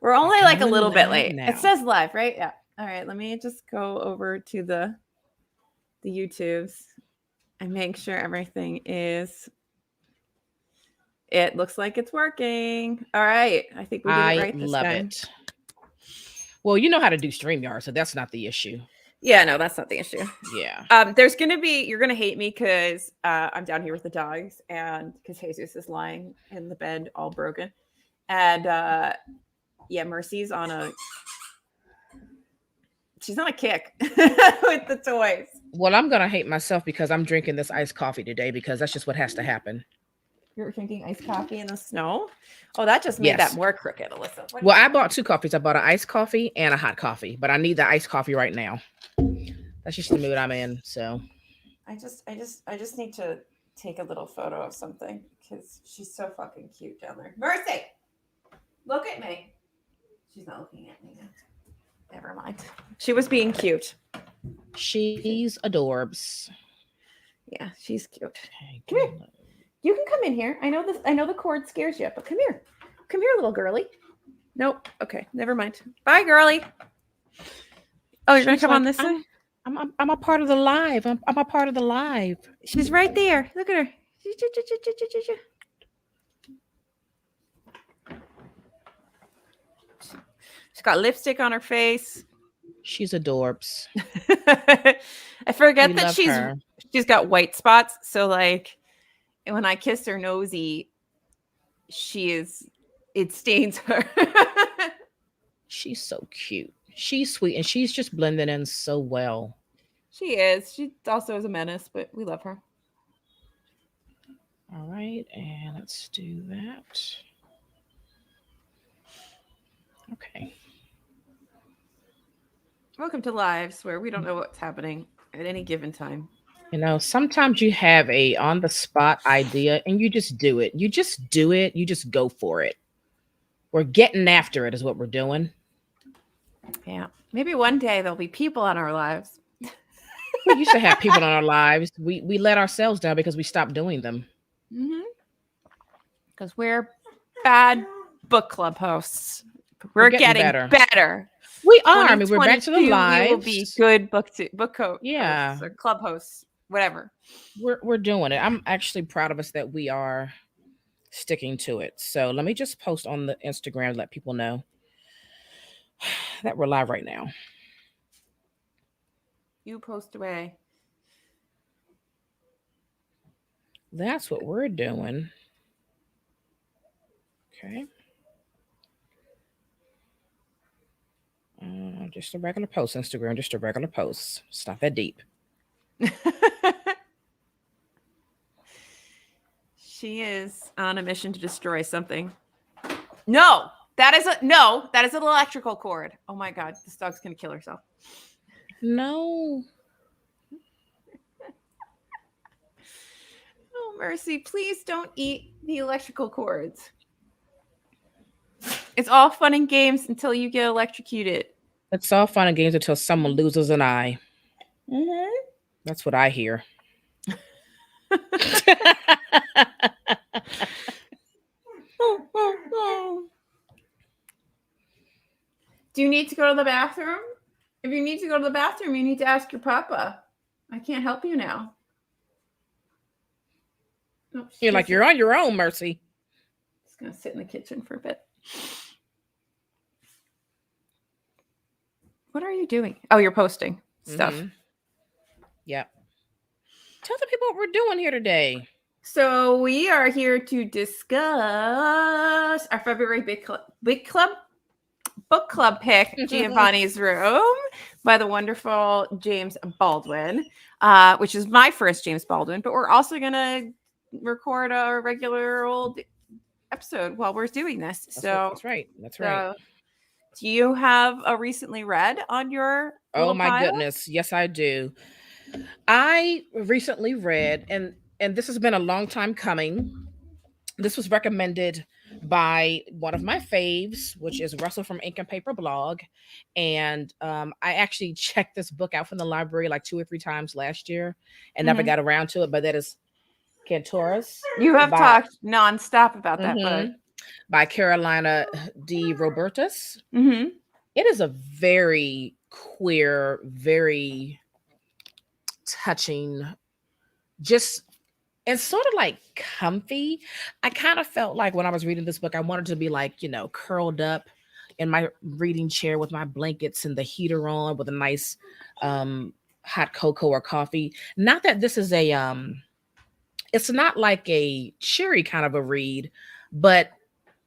We're only like a little bit Going late. live It now. says live, right? Yeah. All right. Let me just go over to the YouTubes and make sure everything is. It looks like it's working. All right. I think we did it I right this love time. it. Well, you know how to do StreamYard, so that's not the issue. Yeah, no, that's not the issue. Yeah. There's gonna be you're gonna hate me because I'm down here with the dogs and because Jesus is lying in the bed all broken, and yeah, Mercy's on a she's on a kick with the toys. Well, I'm gonna hate myself because I'm drinking this iced coffee today because that's just what has to happen. You're drinking iced coffee in the snow. Oh, that just made that Yes. more crooked, Alyssa. Well, I bought 2 coffees. I bought an iced coffee and a hot coffee, but I need the iced coffee right now. That's just the mood I'm in. So I just need to take a little photo of something because she's so fucking cute down there. Mercy, look at me. She's not looking at me now. Never mind. She was being cute. she's adorbs. Yeah, she's cute. Okay, Come here. You can come in here. I know this. I know the cord scares you, but come here. Come here, little girly. Nope. Okay, never mind. Bye, girly. Oh, you're gonna come on this side? I'm a part of the live. I'm a part of the live. She's right there. Look at her. She's got lipstick on her face. She's adorbs. I forget We that love her. she's got white spots. So like when I kiss her nosy, it stains her. She's so cute. She's sweet and she's just blending in so well. She is. She also is a menace, but we love her. All right, and let's do that. Okay. Welcome to Lives, where we don't know what's happening at any given time. You know, sometimes you have a on the spot idea and you just do it. You just do it. You just go for it. We're getting after it is what we're doing. Yeah. Maybe one day there'll be people on our lives. We used to have people in our lives. We let ourselves down because we stopped doing them. Because we're bad book club hosts. We're getting better. We are. I mean, we're back to the lives. We will be good book yeah. hosts or club hosts, whatever. We're doing it. I'm actually proud of us that we are sticking to it. So let me just post on the Instagram to let people know that we're live right now. You post away. That's what we're doing. Okay. Just a regular post, Instagram, just a regular post. It's not that deep. She is on a mission to destroy something. No, that is an electrical cord. Oh my God, this dog's gonna kill herself. No. Oh, Mercy, please don't eat the electrical cords. It's all fun and games until you get electrocuted. It's all fun and games until someone loses an eye. Mm-hmm. That's what I hear. Do you need to go to the bathroom? If you need to go to the bathroom, you need to ask your papa. I can't help you now. Oh, you're on your own, Mercy. Just gonna sit in the kitchen for a bit. What are you doing? Oh, you're posting stuff. Mm-hmm. Yep. Tell the people what we're doing here today. So we are here to discuss our February book club pick, Giovanni's Room by the wonderful James Baldwin, which is my first James Baldwin, but we're also going to record a regular old episode while we're doing this. That's right. Do you have a recently read on your my goodness. Yes, I do. I recently read, and this has been a long time coming. This was recommended by one of my faves, which is Russell from Ink and Paper Blog. And I actually checked this book out from the library like 2 or 3 times last year and never got around to it. But that is Cantoris. You have talked nonstop about that book. by Carolina D. Robertus. Mm-hmm. It is a very queer, very touching, just and sort of like comfy. I kind of felt like when I was reading this book, I wanted to be like, curled up in my reading chair with my blankets and the heater on with a nice um hot cocoa or coffee. Not that this is a it's not like a cheery kind of a read, but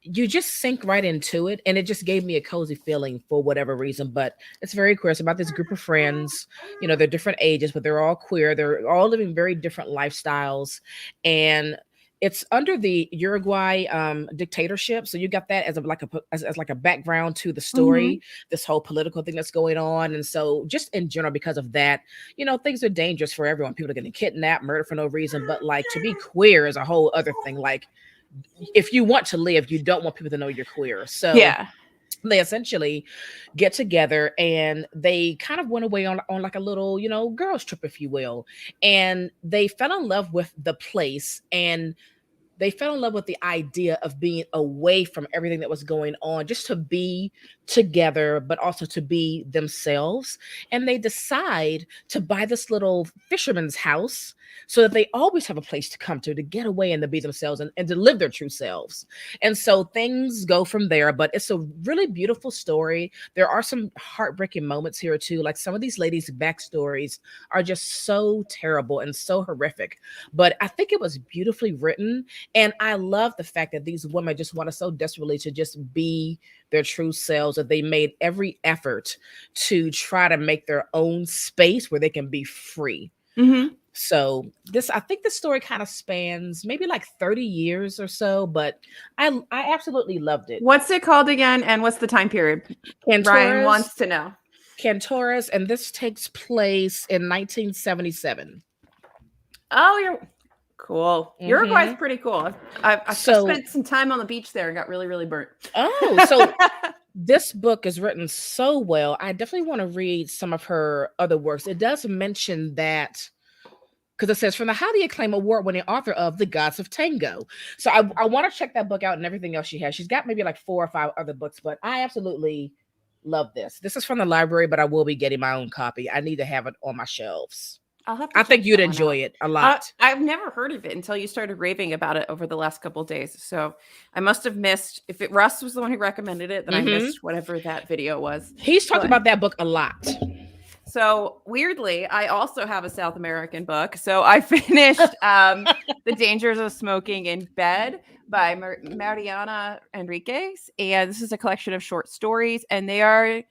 you just sink right into it, and it just gave me a cozy feeling for whatever reason. But it's very queer. It's about this group of friends. They're different ages, but they're all queer. They're all living very different lifestyles, and it's under the Uruguay dictatorship. So you got that as as like a background to the Mm-hmm. story, this whole political thing that's going on. And so just in general, because of that, things are dangerous for everyone. People are getting kidnapped, murdered for no reason. But like to be queer is a whole other thing. Like if you want to live, you don't want people to know you're queer. So Yeah. they essentially get together and they kind of went away on like a little, girls trip, if you will. And they fell in love with the place, and they fell in love with the idea of being away from everything that was going on, just to be together, but also to be themselves. And they decide to buy this little fisherman's house so that they always have a place to come to get away and to be themselves, and to live their true selves. And so things go from there, but it's a really beautiful story. There are some heartbreaking moments here too. Like some of these ladies' backstories are just so terrible and so horrific, but I think it was beautifully written. And I love the fact that these women just wanted so desperately to just be their true selves, that they made every effort to try to make their own space where they can be free. Mm-hmm. So I think the story kind of spans maybe like 30 years or so, but I absolutely loved it. What's it called again? And what's the time period? Ryan Cantoras, wants to know. Cantoras, and this takes place in 1977. Oh, you're cool. Uruguay's Hmm. pretty cool. I've So, spent some time on the beach there and got really, really burnt. so this book is written so well. I definitely want to read some of her other works. It does mention that because it says from the highly acclaimed award-winning author of The Gods of Tango. So I want to check that book out and everything else she has. She's got maybe like 4 or 5 other books, but I absolutely love this. This is from the library, but I will be getting my own copy. I need to have it on my shelves. I'll have to I check think you'd that one enjoy out. it a lot. I've never heard of it until you started raving about it over the last couple of days. So I must have missed. If Russ was the one who recommended it, then I Hmm. missed whatever that video was. He's talked But about that book a lot. so weirdly, I also have a South American book. So I finished The Dangers of Smoking in Bed by Mariana Enriquez. And this is a collection of short stories. And they are,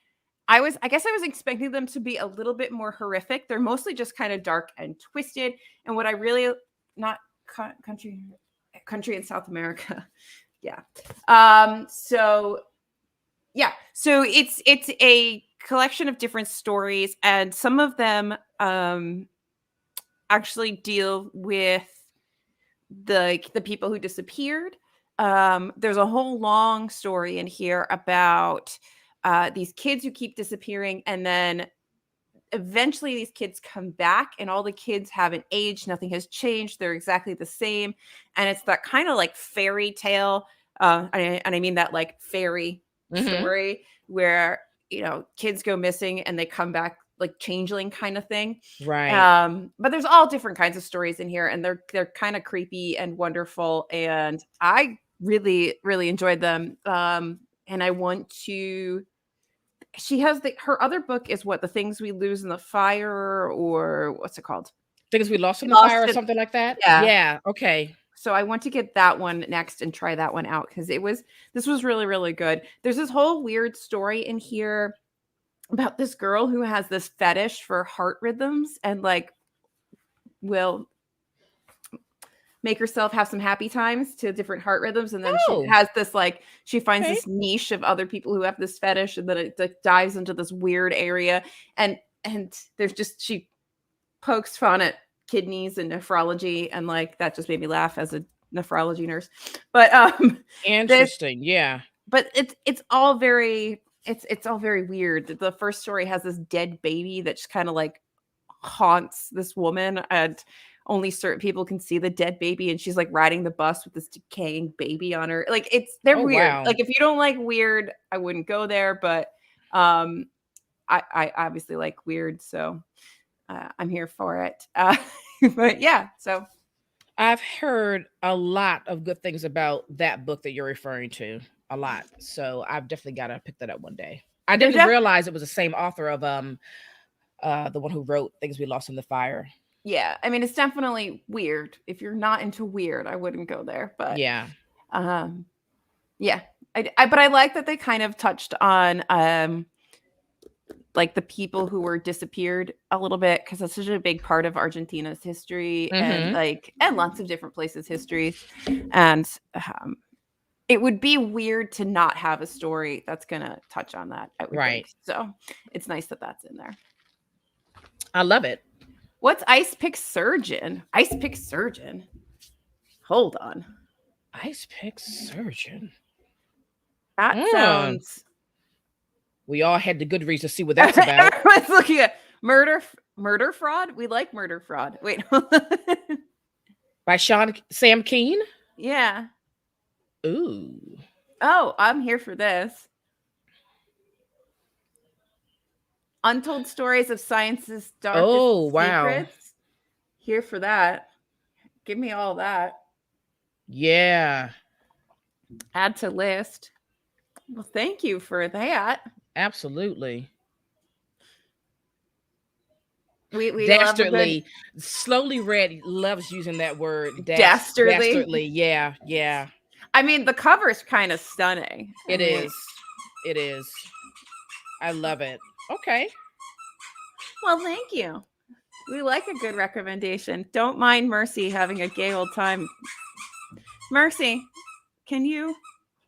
I guess I was expecting them to be a little bit more horrific. They're mostly just kind of dark and twisted. And what I really, not country in South America. Yeah. So yeah, so it's a collection of different stories, and some of them actually deal with the people who disappeared. There's a whole long story in here about these kids who keep disappearing, and then eventually these kids come back, and all the kids haven't aged, nothing has changed, they're exactly the same. And it's that kind of like fairy tale, and I mean that like fairy Hmm. story where kids go missing and they come back like changeling kind of thing. Right. But there's all different kinds of stories in here, and they're kind of creepy and wonderful, and I really really enjoyed them. And I want to she has her other book is what, The Things We Lose in the Fire, or what's it called? Things we lost in the Lost fire or it. something like that. Yeah. Yeah. Okay. So I want to get that one next and try that one out, because this was really really good. There's this whole weird story in here about this girl who has this fetish for heart rhythms, and like will make herself have some happy times to different heart rhythms, and then she Oh, has this like she finds okay. this niche of other people who have this fetish, and then it like, dives into this weird area. And there's just she pokes fun at kidneys and nephrology, and like that just made me laugh as a nephrology nurse. But this Interesting. Yeah. but it's all very it's all very weird. The first story has this dead baby that just kind of like haunts this woman, and only certain people can see the dead baby, and she's like riding the bus with this decaying baby on her. Like they're Oh, weird. wow. Like if you don't like weird, I wouldn't go there. But I obviously like weird, so I'm here for it. But yeah, so I've heard a lot of good things about that book that you're referring to. A lot. So I've definitely got to pick that up one day. I they're didn't realize it was the same author of the one who wrote Things We Lost in the Fire. yeah. I mean, it's definitely weird. If you're not into weird, I wouldn't go there. But Yeah. yeah, but I like that they kind of touched on like the people who were disappeared a little bit, because that's such a big part of Argentina's history and lots of different places' histories. And it would be weird to not have a story that's gonna touch on that, I would think. So it's nice that that's in there. I love it. What's Ice Pick Surgeon? Ice Pick Surgeon. Hold on. Ice Pick Surgeon. That sounds. We all had the good reason to see what that's about. Everyone's looking at murder fraud. We like murder fraud. Wait. By Sam Keene? Yeah. Ooh. Oh, I'm here for this. Untold Stories of Science's Darkest Secrets. Here for that. Give me all that. Yeah. Add to list. Well, thank you for that. Absolutely. We dastardly. Slowly read loves using that word. Dastardly. Dastardly. Yeah. Yeah. I mean, the cover's kind of stunning. It is. It is. I love it. Okay. Well, thank you. We like a good recommendation. Don't mind Mercy having a gay old time. Mercy, can you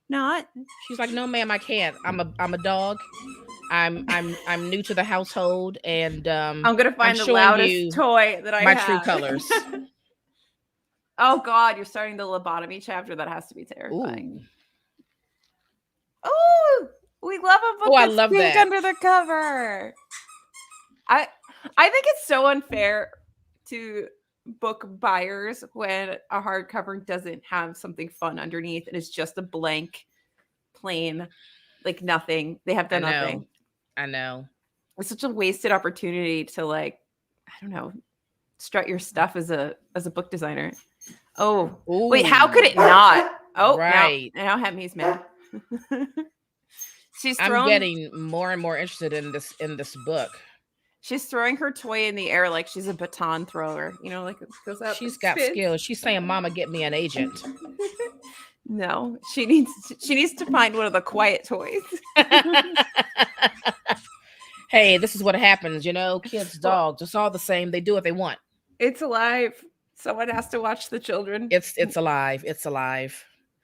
not? She's like, no, ma'am, I can't. I'm a dog. I'm new to the household, and I'm gonna find the loudest toy that I have. My true colors. Oh God, you're starting the lobotomy chapter. That has to be terrifying. Oh, we love a book that's pink under the cover. I think it's so unfair to book buyers when a hardcover doesn't have something fun underneath and it's just a blank, plain, like nothing. They have done nothing. I know. It's such a wasted opportunity to, like, I don't know, strut your stuff as a book designer. Oh, ooh. Wait, how could it not? Oh, right. Now Hemi's mad. I'm getting more and more interested in this book. She's throwing her toy in the air like she's a baton thrower. You know, like it goes up. She's got skills. She's saying, "Mama, get me an agent." No, she needs to find one of the quiet toys. Hey, this is what happens, you know. Kids, dogs, it's all the same. They do what they want. It's alive. Someone has to watch the children. It's alive. It's alive.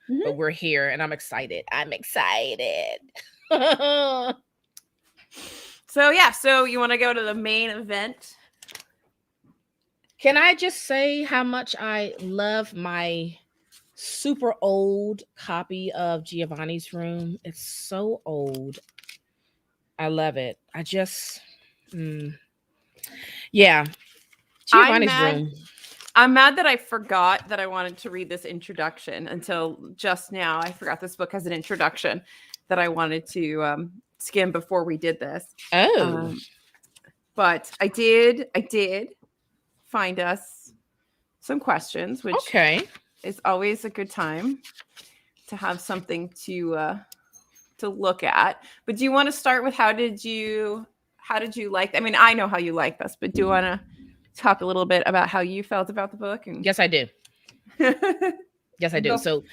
Mm-hmm. But we're here, and I'm excited. So yeah, so you want to go to the main event? Can I just say how much I love my super old copy of Giovanni's Room? It's so old. I love it. I just, yeah. Giovanni's Room. I'm mad that I forgot that I wanted to read this introduction until just now. I forgot this book has an introduction that I wanted to skim before we did this. But I did find us some questions, which is always a good time to have something to look at. But do you want to start with how did you like? I mean, I know how you like this, but do you want to talk a little bit about how you felt about the book? Yes, I do. Yes, I do. So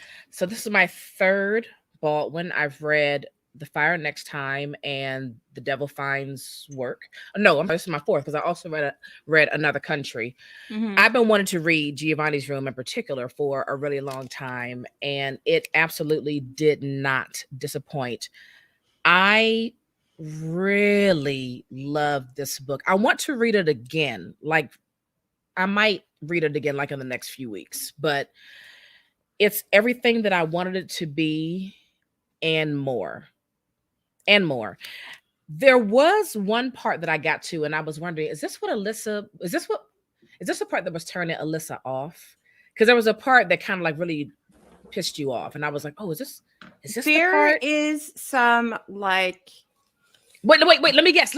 this is my third Baldwin. I've read The Fire Next Time and The Devil Finds Work. No, this is my fourth because I also read Another Country. Mm-hmm. I've been wanting to read Giovanni's Room in particular for a really long time, and it absolutely did not disappoint. I really love this book. I want to read it again. Like, I might read it again like in the next few weeks, but it's everything that I wanted it to be and more. There was one part that I got to, and I was wondering, is this what Is this the part that was turning Alyssa off? Because there was a part that kind of like really pissed you off, and I was like, "Oh, is this the There part?" is some like Wait. Let me guess.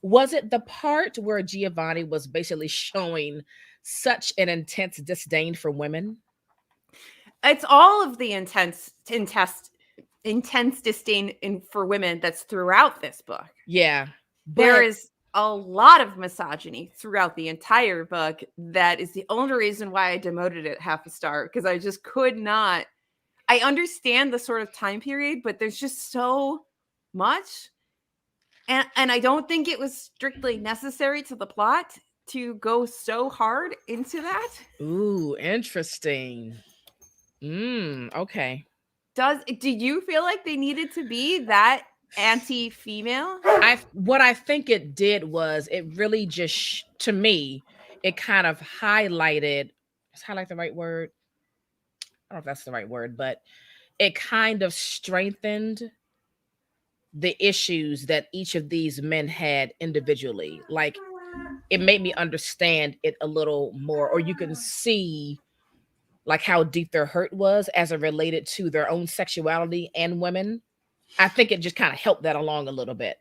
Was it the part where Giovanni was basically showing such an intense disdain for women? it's all of the intense disdain for women that's throughout this book. Yeah, There but is a lot of misogyny throughout the entire book. That is the only reason why I demoted it half a star, because I just could not. I understand the sort of time period, but there's just so much. And I don't think it was strictly necessary to the plot to go so hard into that. ooh, interesting. Okay. Do you feel like they needed to be that anti-female? What I think it did was it really just to me it kind of highlighted. Is highlight the right word? I don't know if that's the right word, but it kind of strengthened the issues that each of these men had individually. Like it made me understand it a little more, or you can see like how deep their hurt was as it related to their own sexuality and women. I think it just kind of helped that along a little bit.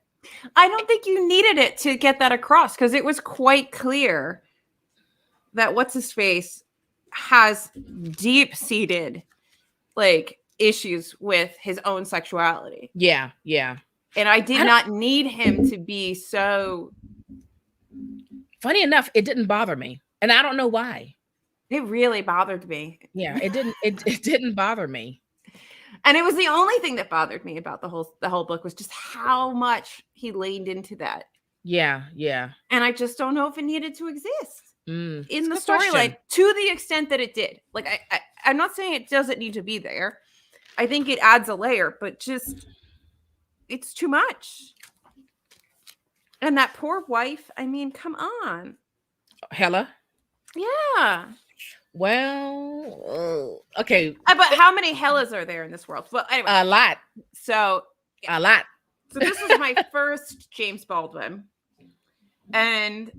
I don't think you needed it to get that across, because it was quite clear that what's his face has deep-seated like issues with his own sexuality. Yeah, yeah. And I did not need him to be so. Funny enough, it didn't bother me, and I don't know why. It really bothered me. Yeah, it didn't. It didn't bother me. And it was the only thing that bothered me about the whole book, was just how much he leaned into that. Yeah, yeah. And I just don't know if it needed to exist in the It's a good storyline question. to the extent that it did. Like I'm not saying it doesn't need to be there. I think it adds a layer, but just it's too much. And that poor wife, I mean, come on. Hella. Yeah. Well, okay, But how many Hellas are there in this world? Well, anyway. a lot, So a lot. So this was my first James Baldwin, and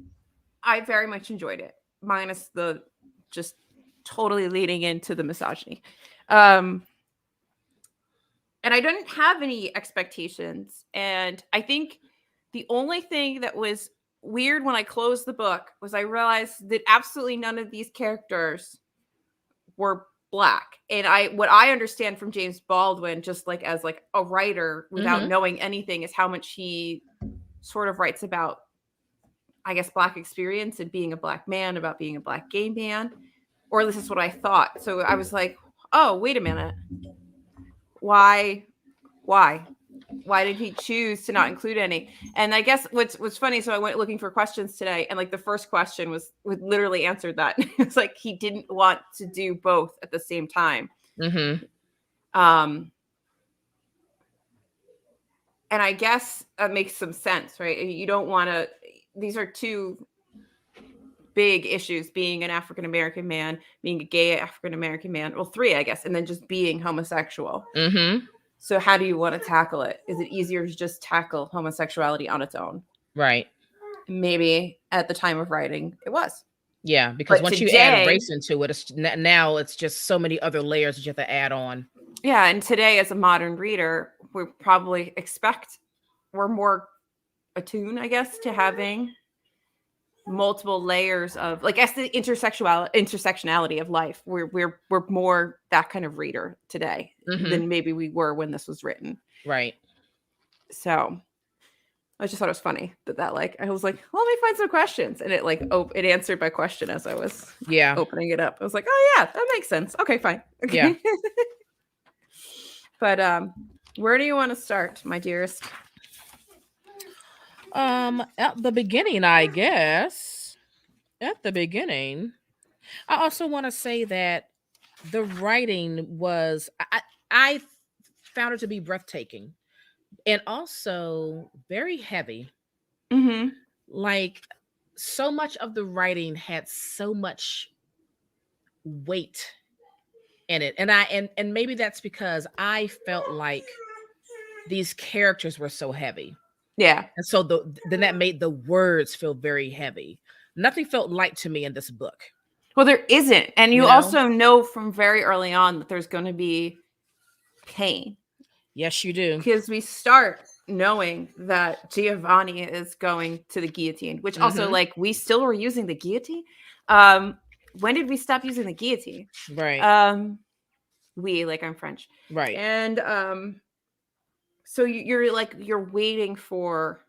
I very much enjoyed it, minus the just totally leading into the misogyny. And I didn't have any expectations. And I think the only thing that was weird when I closed the book was I realized that absolutely none of these characters were Black. And what I understand from James Baldwin, just like as like a writer without knowing anything, is how much he sort of writes about, I guess, Black experience and being a Black man, about being a Black gay man, or this is what I thought. So I was like, oh, wait a minute. Why did he choose to not include any? And I guess what's funny, so I went looking for questions today, and like the first question was literally answered that. It's like he didn't want to do both at the same time. And I guess that makes some sense, right? You don't want to. These are two big issues: being an African American man, being a gay African American man. Well, three, I guess, and then just being homosexual. So how do you want to tackle it? Is it easier to just tackle homosexuality on its own? Right. Maybe at the time of writing, it was. Yeah, because But once you add race into it, now it's just so many other layers that you have to add on. Yeah, and today, as a modern reader, we probably we're more attuned, I guess, to having multiple layers of, like, as the intersectionality of life. We're more that kind of reader today than maybe we were when this was written. Right. So I just thought it was funny that like I was like, well, let me find some questions, and it like it answered my question as I was opening it up. I was like, oh yeah, that makes sense. Okay, fine. Okay. Yeah. But where do you want to start, my dearest? At the beginning, I guess. At the beginning, I also want to say that the writing was I found it to be breathtaking and also very heavy. Like so much of the writing had so much weight in it, and maybe that's because I felt like these characters were so heavy. Yeah. And so then that made the words feel very heavy. Nothing felt light to me in this book. Well, there isn't. And you You know? also know from very early on that there's going to be pain. Yes, you do. Because we start knowing that Giovanni is going to the guillotine, which also, Mm-hmm. like, we still were using the guillotine. When did we stop using the guillotine? Right. We, like, I'm French. Right. And so you're like, you're waiting for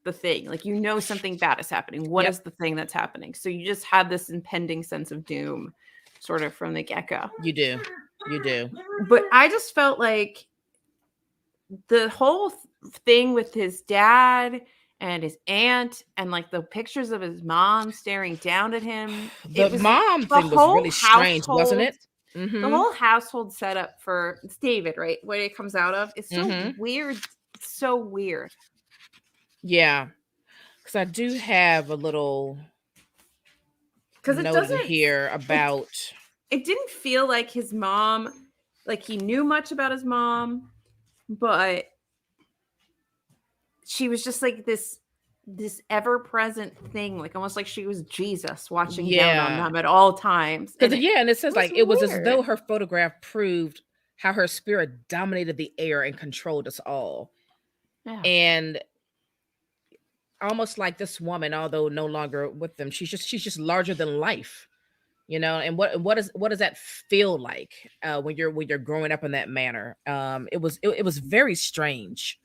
the thing. Like, you know something bad is happening. What Yep. is the thing that's happening? So you just have this impending sense of doom sort of from the get-go. You do. You do. But I just felt like the whole thing with his dad and his aunt and like the pictures of his mom staring down at him. The It was mom the thing was whole really strange, wasn't household. it? The Mm-hmm. whole household setup for it's David, right? What it comes out of. It's so weird. It's so weird. Yeah. Because I do have a little note in here about. It didn't feel like his mom, like he knew much about his mom, but she was just like this ever-present thing, like almost like she was Jesus watching down on them at all times. And it says like it was as though her photograph proved how her spirit dominated the air and controlled us all. Yeah. And almost like this woman, although no longer with them, she's just larger than life, you know. And what does that feel like when you're growing up in that manner? It was very strange,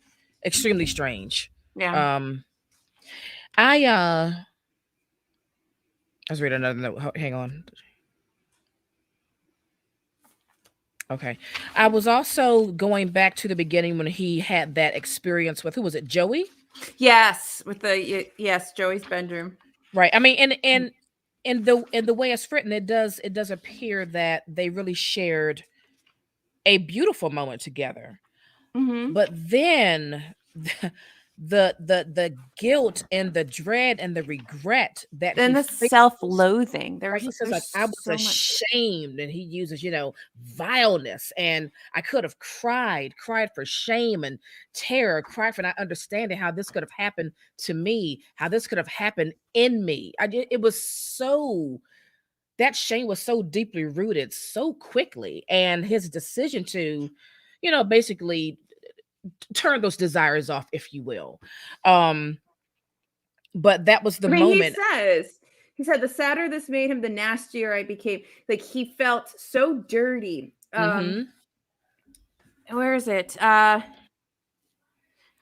extremely strange. Yeah. I was reading another note. Hang on. Okay. I was also going back to the beginning when he had that experience with, who was it, Joey? Yes, with Joey's bedroom. Right. I mean, and in the way it's written, it does appear that they really shared a beautiful moment together. Mm-hmm. But then the guilt and the dread and the regret that and the self-loathing. He says like I was ashamed, and he uses vileness, and I could have cried for shame and terror, cried for not understanding how this could have happened to me, how this could have happened in me. It was so, that shame was so deeply rooted so quickly, and his decision to basically turn those desires off, if you will. But that was the moment. He said, the sadder this made him, the nastier I became. Like, he felt so dirty. Where is it? I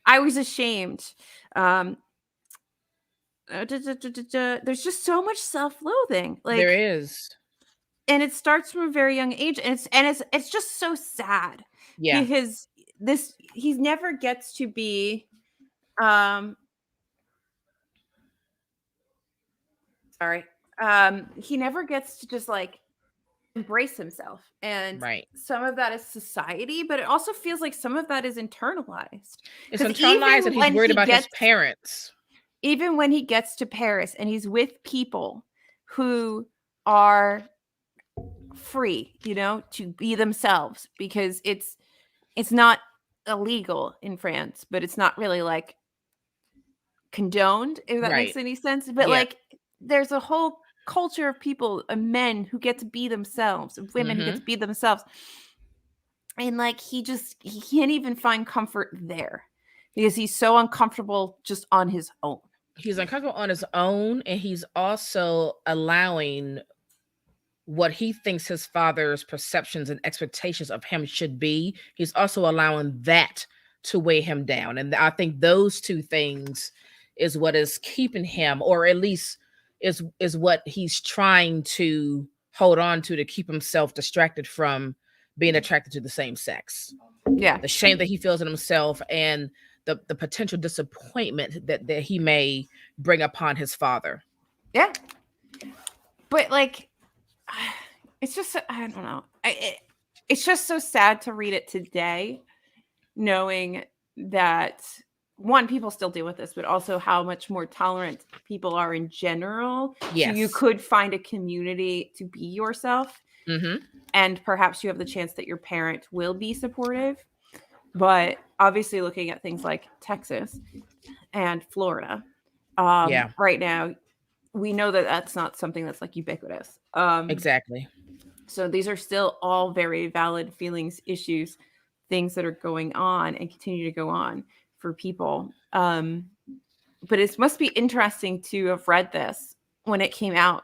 was ashamed. There's just so much self-loathing. Like, there is. And it starts from a very young age. And it's just so sad. Yeah. Because he never gets to be he never gets to just like embrace himself, and some of that is society, but it also feels like some of that is internalized. It's internalized, and he's worried about his parents. Even when he gets to Paris and he's with people who are free, to be themselves, because it's not illegal in France, but it's not really like condoned, if that makes any sense. But like, there's a whole culture of people, men who get to be themselves, women who get to be themselves, and like he can't even find comfort there because he's so uncomfortable just on his own. He's uncomfortable on his own, and he's also allowing what he thinks his father's perceptions and expectations of him should be. He's also allowing that to weigh him down, and I think those two things is what is keeping him, or at least is what he's trying to hold on to keep himself distracted from being attracted to the same sex. Yeah. The shame that he feels in himself, and the potential disappointment that he may bring upon his father. Yeah. But like, it's just, I don't know. It's just so sad to read it today, knowing that one, people still deal with this, but also how much more tolerant people are in general. Yes. So you could find a community to be yourself. Mm-hmm. And perhaps you have the chance that your parent will be supportive. But obviously, looking at things like Texas, and Florida. Yeah, Right now, we know that that's not something that's like ubiquitous. exactly. So these are still all very valid feelings, issues, things that are going on and continue to go on for people. But it must be interesting to have read this when it came out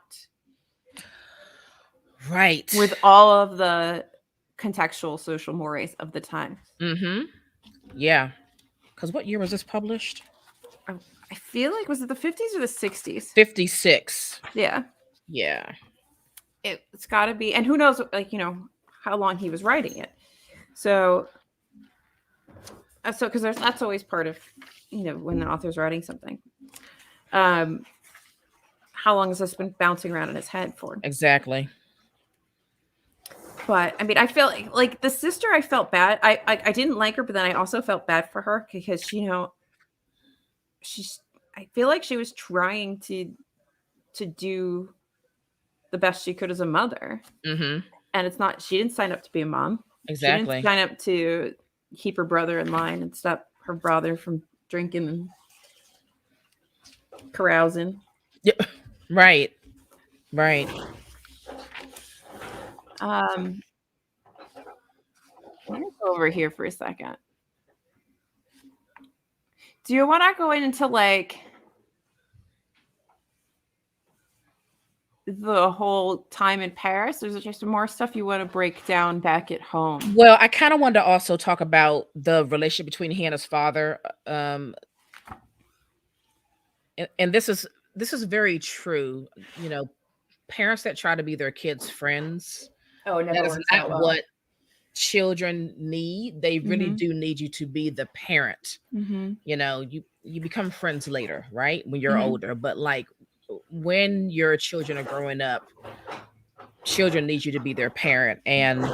Right. with all of the contextual social mores of the time. Mm-hmm. Yeah. Because what year was this published? I feel like, was it the 50s or the 60s? 56. Yeah. Yeah. It's got to be. And who knows, like, how long he was writing it. So because that's always part of, when the author's writing something. How long has this been bouncing around in his head for? Exactly. But I mean, I feel like the sister, I felt bad. I didn't like her, but then I also felt bad for her because she's. I feel like she was trying to do the best she could as a mother, Mm-hmm. and it's not. She didn't sign up to be a mom. She didn't Exactly. sign up to keep her brother in line and stop her brother from drinking and carousing. Yeah. Right. Right. Um, let me go over here for a second. Do you want to go into like the whole time in Paris? Or is it just more stuff you want to break down back at home? Well, I kind of wanted to also talk about the relationship between he and his father. And this is very true. You know, parents that try to be their kids' friends, Oh, it that never is works not out well. what children need. They really Mm-hmm. do need you to be the parent. Mm-hmm. You know, you become friends later, right? When you're Mm-hmm. older. But like when your children are growing up, children need you to be their parent. And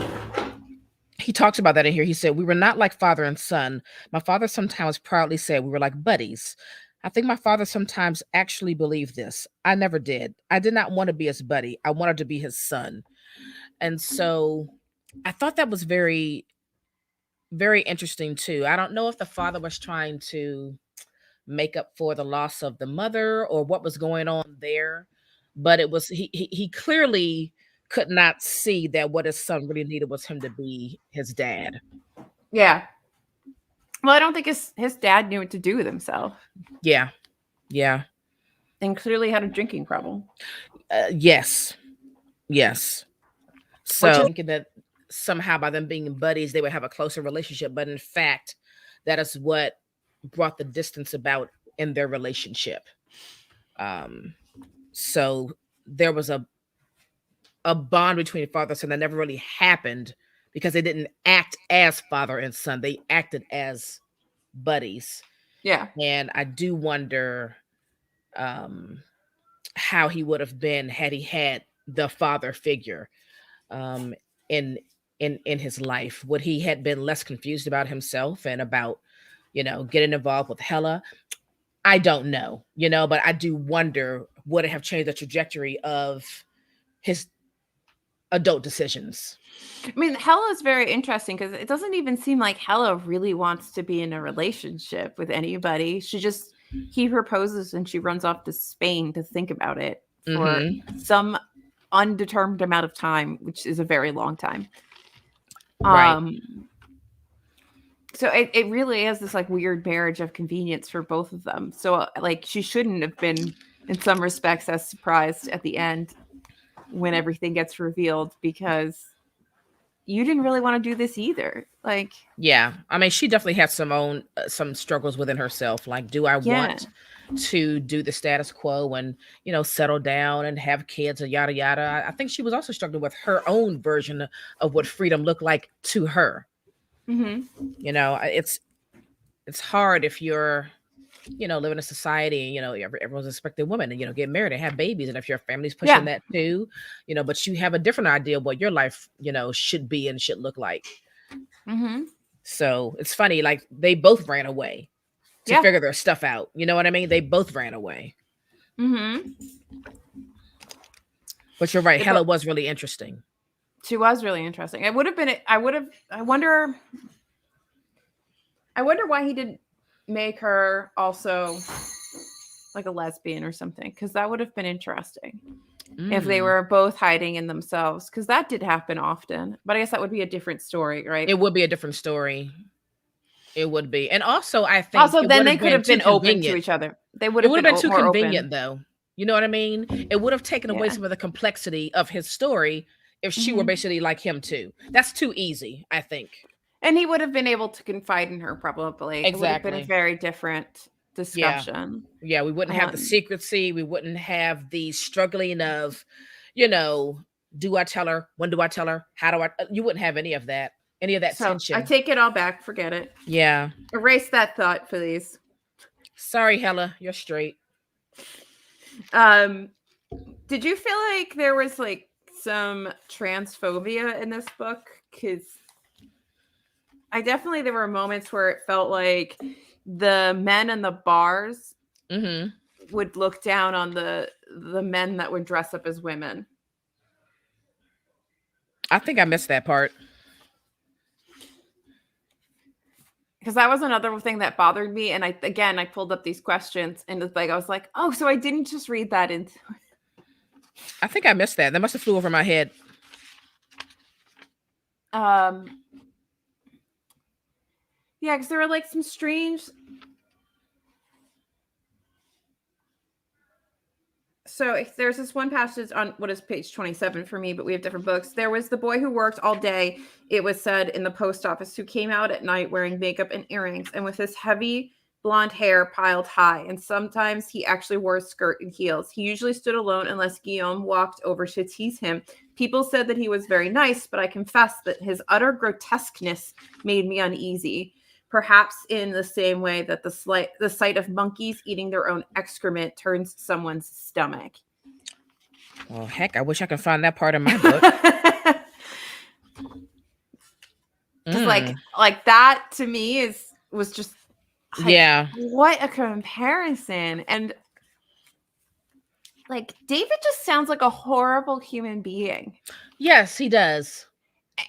he talks about that in here. He said, "We were not like father and son. My father sometimes proudly said we were like buddies. I think my father sometimes actually believed this. I never did. I did not want to be his buddy. I wanted to be his son." And so I thought that was very, very interesting too. I don't know if the father was trying to make up for the loss of the mother or what was going on there, but it was he clearly could not see that what his son really needed was him to be his dad. Yeah. Well, I don't think his dad knew what to do with himself, Yeah. Yeah. and clearly had a drinking problem. Yes. Yes. Which So is thinking that somehow by them being buddies, they would have a closer relationship. But in fact, that is what brought the distance about in their relationship. Um, so there was a bond between father and son that never really happened because they didn't act as father and son. They acted as buddies. yeah. And I do wonder um how he would have been had he had the father figure um in in his life. Would he had been less confused about himself and about, getting involved with Hella? I don't know, but I do wonder, would it have changed the trajectory of his adult decisions? I mean, Hella is very interesting because it doesn't even seem like Hella really wants to be in a relationship with anybody. He proposes and she runs off to Spain to think about it for Mm-hmm. some undetermined amount of time, which is a very long time. Right. So it really is this like weird marriage of convenience for both of them. So like she shouldn't have been in some respects as surprised at the end when everything gets revealed, because you didn't really want to do this either. Like, Yeah. I mean, she definitely had some struggles within herself. Like, do I yeah. want to do the status quo and, settle down and have kids and yada yada? I think she was also struggling with her own version of what freedom looked like to her. Mm-hmm. It's hard if you're, living in a society, everyone's expecting women to, get married and have babies. And if your family's pushing Yeah. that too, but you have a different idea of what your life, should be and should look like. Mm-hmm. So it's funny, like they both ran away to Yeah. figure their stuff out. You know what I mean? They both ran away. Mm-hmm. But you're right. They Hella bo- was really interesting. she was really interesting. It would have been. I wonder why he didn't. make her also like a lesbian or something, because that would have been interesting if they were both hiding in themselves, because that did happen often. But I guess that would be a different story, right? It would be a different story. It would be. And also, I think Also, it then would they have could been have too been open to convenient. each other. They would It have would been have been too more convenient, open. though. You know what I mean? It would have taken away Yeah. some of the complexity of his story if she were Mhm. basically like him too. That's too easy, I think. And he would have been able to confide in her, probably. It would have been a Exactly. very different Yeah. discussion. Yeah, we wouldn't have the secrecy. We wouldn't have the struggling of, you know, do I tell her? When do I tell her? How do I? You wouldn't have any of that. Any of that So I tension. take it all back. Forget it. Yeah. Erase that thought, please. Sorry, Hella. You're straight. Did you feel like there was like some transphobia in this book? Because there were moments where it felt like the men in the bars would look down on the men that would dress up as women. I think I missed that part. Because that was another thing that bothered me. And I pulled up these questions and it's like, I was like, oh, so I didn't just read that into I think I missed that. That must have flew over my head. Yeah, because there were like some strange. So if there's this one passage on what is page 27 for me, but we have different books. There was the boy who worked all day, it was said, in the post office, who came out at night wearing makeup and earrings and with his heavy blonde hair piled high. And sometimes he actually wore a skirt and heels. He usually stood alone unless Guillaume walked over to tease him. People said that he was very nice, but I confess that his utter grotesqueness made me uneasy. Perhaps in the same way that the sight of monkeys eating their own excrement turns someone's stomach. Well, heck, I wish I could find that part in my book. Just like that to me was just like, yeah. What a comparison. And like David just sounds like a horrible human being. Yes, he does.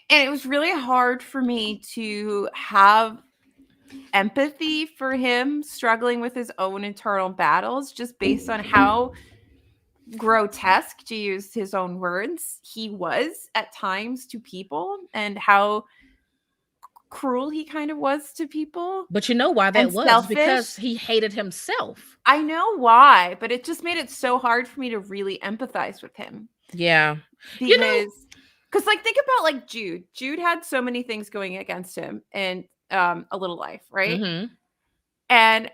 And it was really hard for me to have empathy for him struggling with his own internal battles, just based on how grotesque, to use his own words, he was at times to people and how cruel he kind of was to people. But you know why that was? Selfish. Because he hated himself. I know why, but it just made it so hard for me to really empathize with him. Yeah. Because like, think about like Jude. Jude had so many things going against him in A Little Life, right? Mm-hmm. And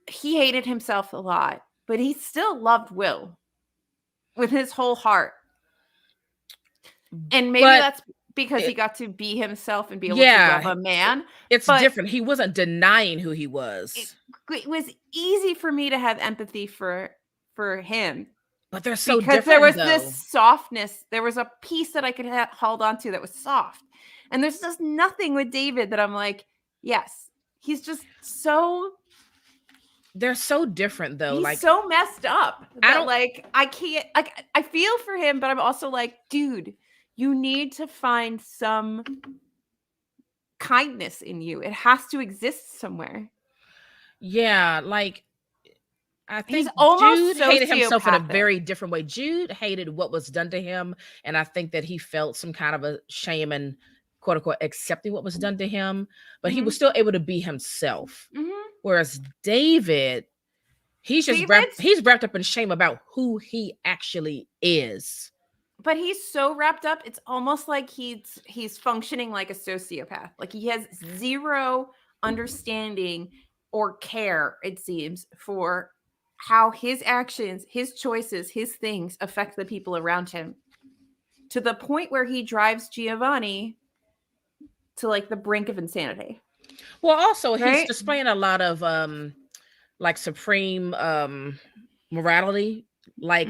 he hated himself a lot, but he still loved Will with his whole heart. And maybe that's because he got to be himself and be able to love a man. It's different. He wasn't denying who he was. It was easy for me to have empathy for him. But they're so because different, there was though. this softness. There was a piece that I could hold on to that was soft. And there's just nothing with David that I'm like, yes, he's just so. They're so different, though. He's like so messed up. I can't. I feel for him, but I'm also like, dude, you need to find some kindness in you. It has to exist somewhere. Yeah, like I think Jude hated himself in a very different way. Jude hated what was done to him, and I think that he felt some kind of a shame and quote unquote accepting what was done to him, but he was still able to be himself. Whereas David, he's wrapped up in shame about who he actually is. But he's so wrapped up, it's almost like he's functioning like a sociopath. Like he has zero understanding or care, it seems, for how his actions, his choices, his things affect the people around him, to the point where he drives Giovanni to like the brink of insanity. Well, also he's displaying a lot of like supreme morality. Like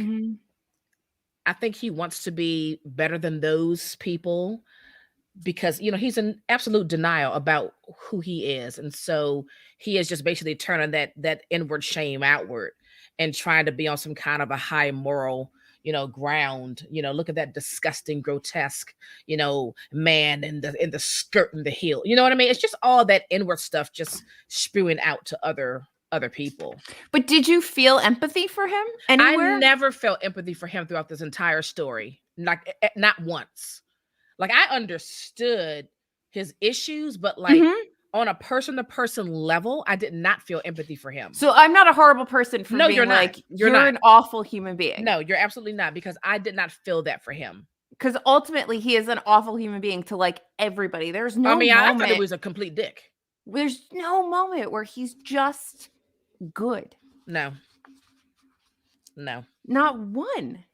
I think he wants to be better than those people because, you know, he's in absolute denial about who he is. And so he is just basically turning that inward shame outward and trying to be on some kind of a high moral, ground. Look at that disgusting, grotesque, man in the skirt and the heel. You know what I mean? It's just all that inward stuff just spewing out to other people. But did you feel empathy for him I anywhere? never felt empathy for him throughout this entire story. Like, not once. Like, I understood his issues, but like on a person-to-person level, I did not feel empathy for him. So I'm not a horrible person for being you're not. like, you're not an awful human being. No, you're absolutely not, because I did not feel that for him. Because ultimately, he is an awful human being to like everybody. There's no I moment. thought he was a complete dick. There's no moment where he's just good. No. Not one.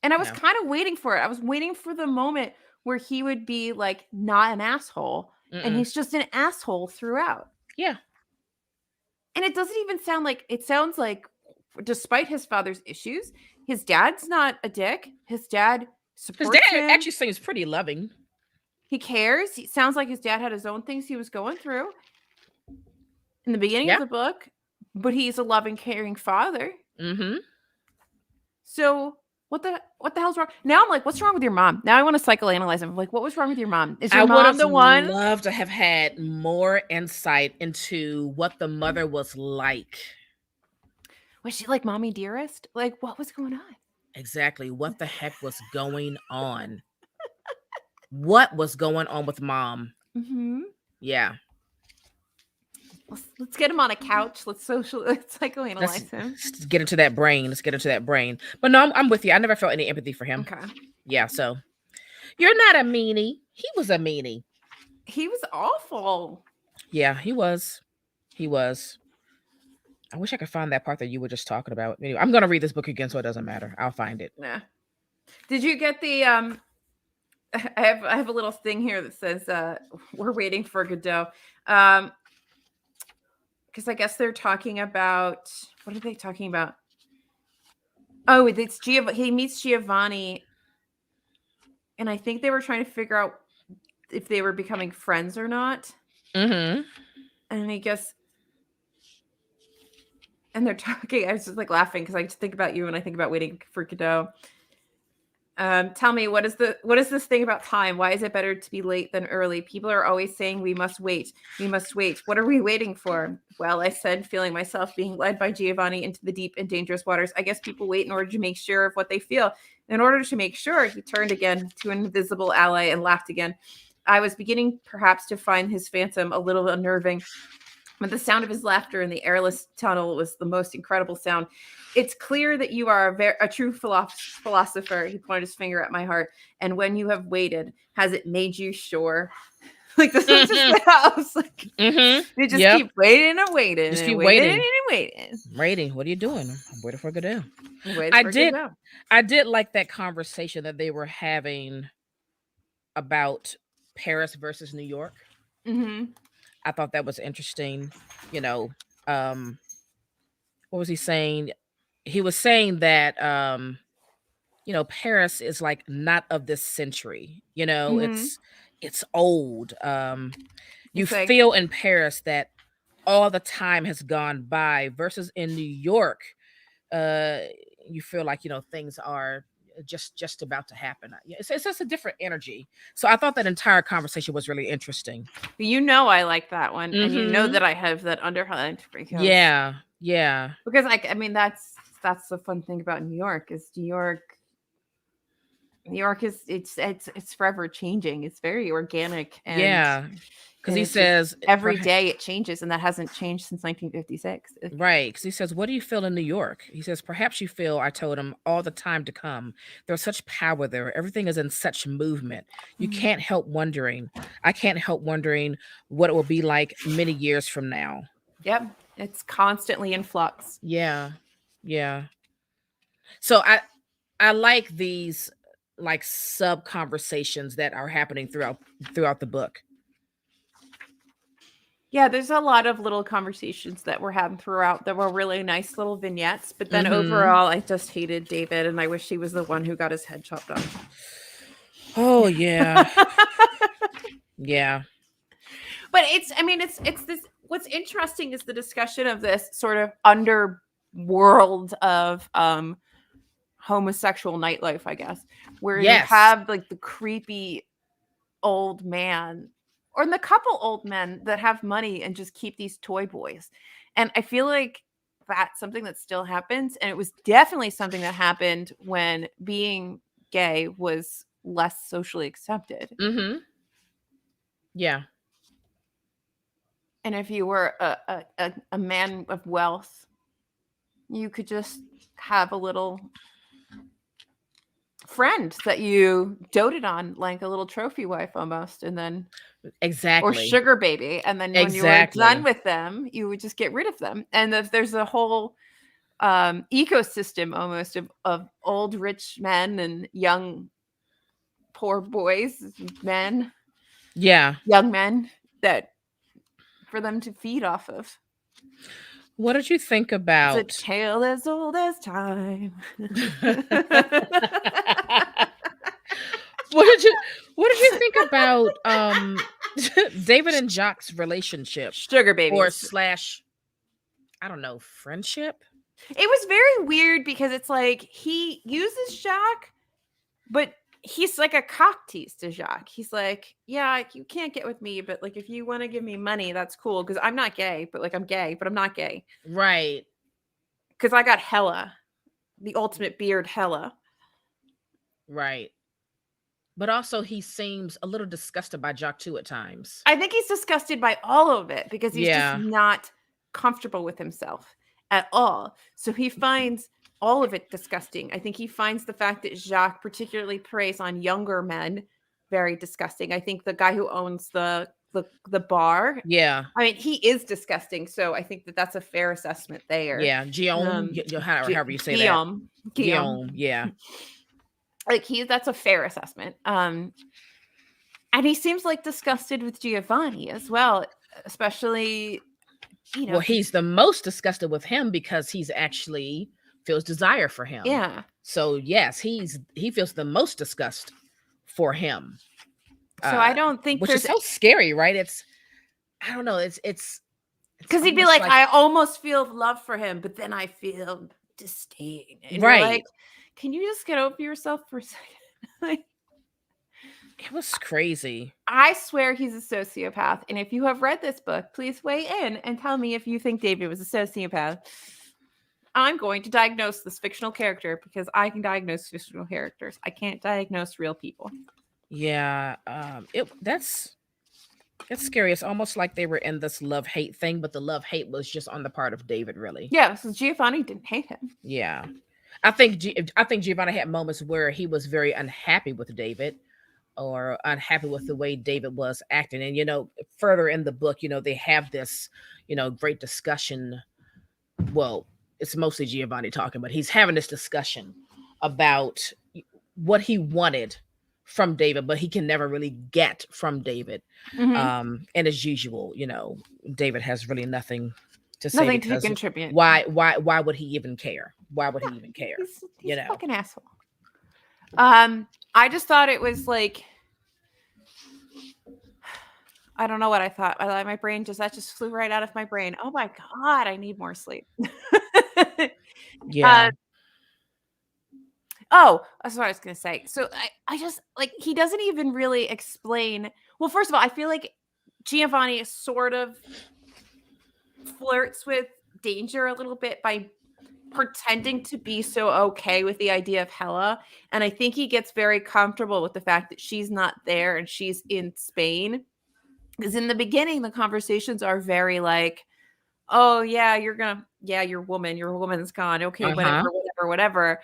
And I was kind of waiting for it. I was waiting for the moment where he would be like not an asshole. And he's just an asshole throughout. Yeah. And it doesn't even sound like, it sounds like despite his father's issues, his dad's not a dick. His dad supports him. Actually seems pretty loving. He cares. It sounds like his dad had his own things he was going through in the beginning of the book, but he's a loving, caring father. Mm-hmm. So what the hell's wrong? Now I'm like, what's wrong with your mom? Now I want to psychoanalyze him. I'm like, what was wrong with your mom? Is your mom the one? I would have loved to have had more insight into what the mother was like. Was she like mommy dearest? Like, what was going on? Exactly. What the heck was going on? What was going on with mom? Mm-hmm. Yeah. Let's get him on a couch. Let's psychoanalyze him. Let's get into that brain. But no, I'm with you. I never felt any empathy for him. Okay. Yeah, so you're not a meanie. He was a meanie. He was awful. Yeah, he was. I wish I could find that part that you were just talking about. Anyway, I'm going to read this book again, so it doesn't matter. I'll find it. Yeah. Did you get the I have a little thing here that says we're waiting for Godot. Because I guess they're talking about, what are they talking about? Oh, it's he meets Giovanni, and I think they were trying to figure out if they were becoming friends or not. Mm-hmm. And I guess, and they're talking. I was just like laughing because I just think about you and I think about waiting for Godot. Tell me, what is this thing about time? Why is it better to be late than early? People are always saying we must wait. What are we waiting for? Well, I said, feeling myself being led by Giovanni into the deep and dangerous waters. I guess people wait in order to make sure of what they feel. In order to make sure, he turned again to an invisible ally and laughed again. I was beginning perhaps to find his phantom a little unnerving, but the sound of his laughter in the airless tunnel was the most incredible sound. It's clear that you are a true philosopher. He pointed his finger at my heart. And when you have waited, has it made you sure? Like, this was just the house. Like, you just keep waiting and waiting. Just keep waiting and waiting. Waiting. What are you doing? I'm waiting for Godot. I did like that conversation that they were having about Paris versus New York. Mm-hmm. I thought that was interesting. What was he saying? He was saying that Paris is like not of this century. It's old. You feel in Paris that all the time has gone by, versus in New York, you feel like things are just about to happen. It's just a different energy. So I thought that entire conversation was really interesting. I like that one, and that I have that underlined because because that's the fun thing about New York is New York is it's forever changing. It's very organic. And because he says every day it changes, and that hasn't changed since 1956. Right. Because he says, what do you feel in New York? He says, perhaps you feel, I told him, all the time to come. There's such power there. Everything is in such movement. You can't help wondering. I can't help wondering what it will be like many years from now. Yep. It's constantly in flux. Yeah. So I like these like sub conversations that are happening throughout the book. Yeah, there's a lot of little conversations that we're having throughout that were really nice little vignettes. But then overall, I just hated David, and I wish he was the one who got his head chopped off. Oh, yeah. Yeah. But it's this, what's interesting is the discussion of this sort of underworld of homosexual nightlife, I guess, where you Yes. have like the creepy old man or the couple old men that have money and just keep these toy boys. And I feel like that's something that still happens. And it was definitely something that happened when being gay was less socially accepted. Mm-hmm. Yeah. And if you were a man of wealth, you could just have a little friend that you doted on, like a little trophy wife almost, and then or Exactly. sugar baby, and then when you were done Exactly. with them, you would just get rid of them. And if there's a whole ecosystem almost of old rich men and young poor boys, men, Yeah. young men that for them to feed off of. What did you think It's a about tale as old as time. what did you what did you think about David and Jock's relationship Sugar or babies. slash I don't know, friendship? It was very weird because it's like he uses Jacques, but he's like a cock tease to Jacques. He's like, yeah, you can't get with me, but like if you want to give me money, that's cool because I'm not gay, but like I'm gay, but I'm not gay Right. because I got hella, the ultimate beard hella. Right. But also he seems a little disgusted by Jock too at times. I think he's disgusted by all of it because he's just Yeah. not comfortable with himself at all. So he finds all of it disgusting. I think he finds the fact that Jacques particularly preys on younger men very disgusting. I think the guy who owns the bar, Yeah. I mean, he is disgusting. So I think that that's a fair assessment there. Yeah. Guillaume, however you say that. Guillaume, Guillaume. Yeah. like that's a fair assessment. And he seems like disgusted with Giovanni as well, especially, Well, because he's the most disgusted with him because he's actually feels desire for him. yeah. So yes, he feels the most disgust for him. So I don't think Which is there's so scary, right? It's I don't know, it's because he'd be almost like, like I almost feel love for him, but then I feel disdain. And you're like, right. can you just get over yourself for a second? Like, It was crazy. I swear he's a sociopath. And if you have read this book, please weigh in and tell me if you think David was a sociopath. I'm going to diagnose this fictional character because I can diagnose fictional characters. I can't diagnose real people. Yeah, that's scary. It's almost like they were in this love-hate thing, but the love-hate was just on the part of David, really. Yeah, so Giovanni didn't hate him. Yeah. I think Giovanni had moments where he was very unhappy with David or unhappy with the way David was acting. And further in the book, they have this, great discussion. Well, it's mostly Giovanni talking, but he's having this discussion about what he wanted from David, but he can never really get from David. Mm-hmm. And as usual, David has really nothing to say Nothing to because contribute. why would he even care? Why would he even care? He's a fucking asshole. I just thought it was like, I don't know what I thought. My brain that just flew right out of my brain. Oh my God, I need more sleep. Yeah. Oh, that's what I was going to say. So I just like, he doesn't even really explain. Well, first of all, I feel like Giovanni sort of flirts with danger a little bit by pretending to be so okay with the idea of Hella. And I think he gets very comfortable with the fact that she's not there and she's in Spain. Because in the beginning, the conversations are very like, oh, yeah, your woman's gone. Okay, Uh-huh. whatever.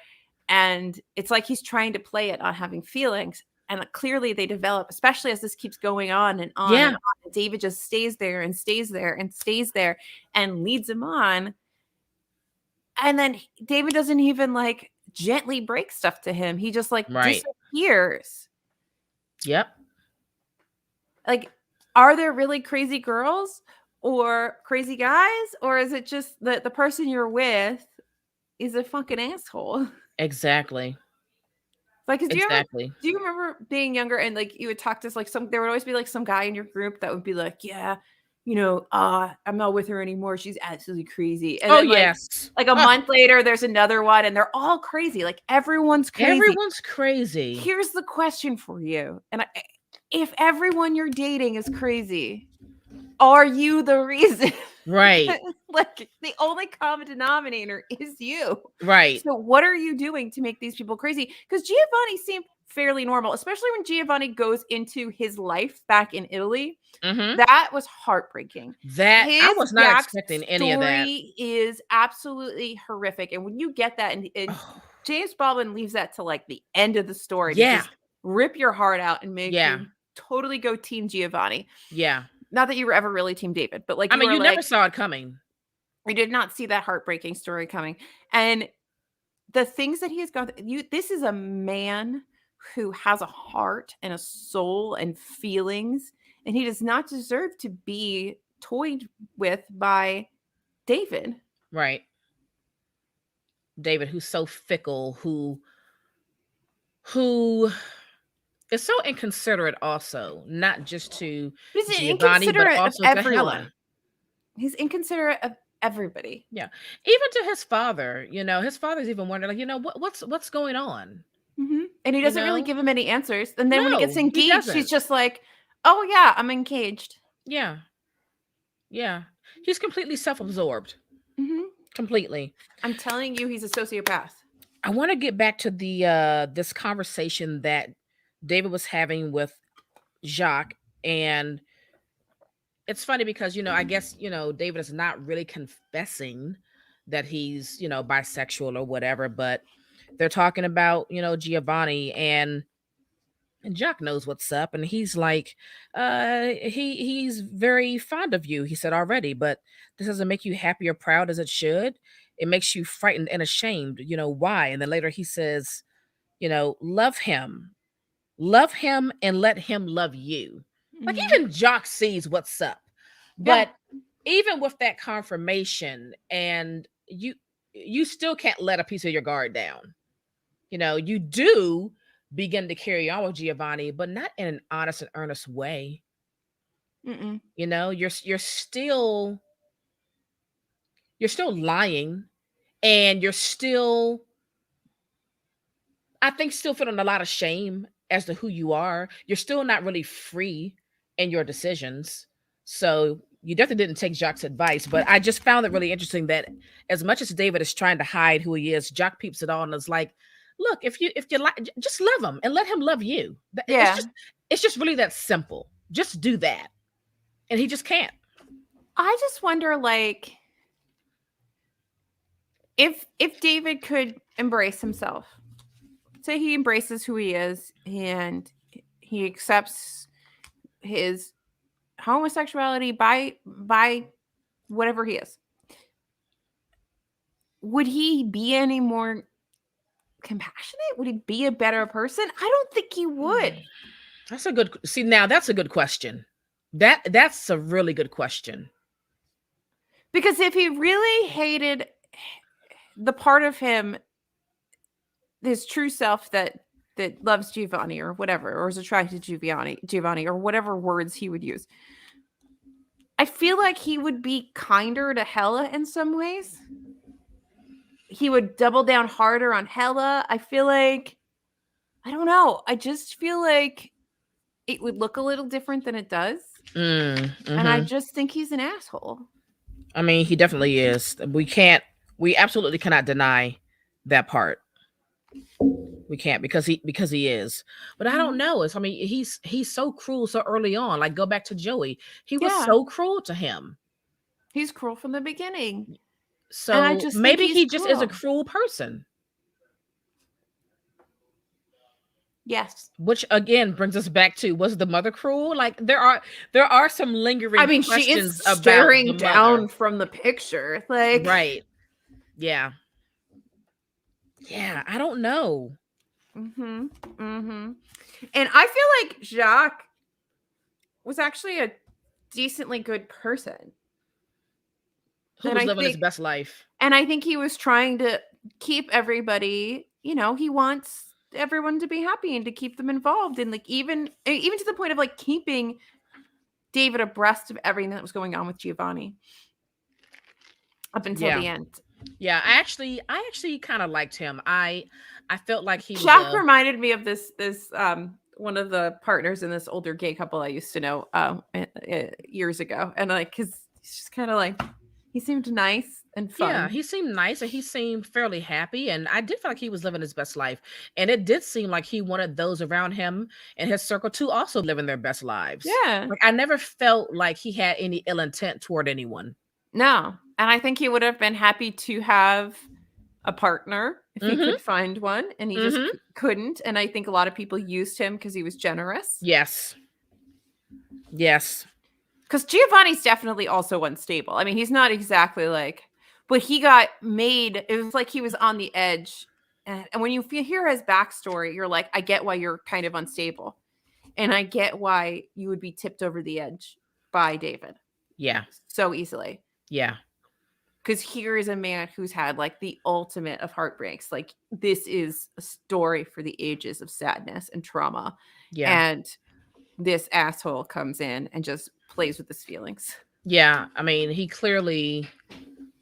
And it's like he's trying to play it on having feelings. And clearly they develop, especially as this keeps going on and on Yeah. and on. And David just stays there and stays there and stays there and leads him on. And then David doesn't even like gently break stuff to him. He just like Right. disappears. Yep. Like, are there really crazy girls or crazy guys? Or is it just that the person you're with is a fucking asshole? Exactly. Like, do Exactly. you remember being younger and like you would talk to like there would always be like some guy in your group that would be like, yeah, I'm not with her anymore. She's absolutely crazy. And Oh, then yes. like a Oh, month later, there's another one, and they're all crazy. Like everyone's crazy. everyone's crazy. Here's the question for you. And if everyone you're dating is crazy, are you the reason? Right. Like the only common denominator is you. Right. So what are you doing to make these people crazy? Because Giovanni seemed fairly normal, especially when Giovanni goes into his life back in Italy. Mm-hmm. That was heartbreaking. That I His was not expecting any of that. backstory is absolutely horrific. And when you get that, and Oh, James Baldwin leaves that to like the end of the story to yeah. just rip your heart out and make Yeah. you totally go Team Giovanni. Yeah. Not that you were ever really Team David, but like I you mean, were you never like, saw it coming. we did not see that heartbreaking story coming. And the things that he has gone through, this is a man who has a heart and a soul and feelings, and he does not deserve to be toyed with by David. Right. David, who's so fickle, who is so inconsiderate also, not just to He's Giovanni, but inconsiderate of also to everyone. Helen. He's inconsiderate of everybody. Yeah. Even to his father, his father's even wondering, like, what's going on? And he You doesn't really know? give him any answers. And then when he gets No, he engaged, he's doesn't. just like, oh, yeah, I'm engaged. Yeah. Yeah. He's completely self-absorbed. hmm Completely. I'm telling you, he's a sociopath. I want to get back to the this conversation that David was having with Jacques. And it's funny because, I guess, David is not really confessing that he's, bisexual or whatever, but they're talking about, Giovanni, and Jacques knows what's up, and he's like, he's very fond of you, he said already, but this doesn't make you happy or proud as it should. It makes you frightened and ashamed. Why? And then later he says, love him. Love him and let him love you. Like Mhm. even Jock sees what's up. Yeah. But even with that confirmation, and you still can't let a piece of your guard down. You do begin to carry on with Giovanni, but not in an honest and earnest way. Mm-mm. You're still lying, and you're still, I think, still feeling a lot of shame as to who you are. You're still not really free in your decisions. So you definitely didn't take Jacques' advice, but I just found it really interesting that as much as David is trying to hide who he is, Jacques peeps it all and is like, look, if you like, just love him and let him love you. Yeah. It's just really that simple. Just do that. And he just can't. I just wonder, like, if David could embrace himself, say he embraces who he is and he accepts his homosexuality by whatever he is, would he be any more compassionate? Would he be a better person? I don't think he would. That's a good, see, now that's a good question. That's a really good question. Because if he really hated the part of him, his true self that loves Giovanni or whatever, or is attracted to Giovanni, or whatever words he would use, I feel like he would be kinder to Hella in some ways. He would double down harder on Hella. I feel like, I don't know. I just feel like it would look a little different than it does. And I just think he's an asshole. I mean, he definitely is. We absolutely cannot deny that part. We can't, because he is. But I don't know. I mean, he's so cruel so early on. Like, go back to Joey. He was so cruel to him. He's cruel from the beginning. So and I just maybe he cruel. just is a cruel person. Yes. Which again brings us back to, was the mother cruel? Like, there are some lingering, I mean, she is staring down from the picture. Like, right. Yeah. Yeah, I don't know. And I feel like Jacques was actually a decently good person. Who was living his best life. And I think he was trying to keep everybody, he wants everyone to be happy and to keep them involved. And like, even to the point of like keeping David abreast of everything that was going on with Giovanni up until Yeah. the end. Yeah. I actually kind of liked him. I felt like he was Jack a reminded me of this one of the partners in this older gay couple I used to know years ago, and like because he's just kind of like he seemed nice and yeah, fun. he seemed nice and he seemed fairly happy. And I did feel like he was living his best life. And it did seem like he wanted those around him and his circle to also live in their best lives. Yeah, Like I never felt like he had any ill intent toward anyone. no, and I think he would have been happy to have a partner if he Mm-hmm. could find one, and he just Mm-hmm. couldn't. And I think a lot of people used him because he was generous. Yes. Yes. Because Giovanni's definitely also unstable. I mean, he's not exactly like, but he got made. It was like he was on the edge. And when you hear his backstory, you're like, I get why you're kind of unstable. And I get why you would be tipped over the edge by David Yeah. so easily. Yeah. Because here is a man who's had like the ultimate of heartbreaks. Like, this is a story for the ages of sadness and trauma. Yeah. And this asshole comes in and just plays with his feelings. Yeah. I mean, he clearly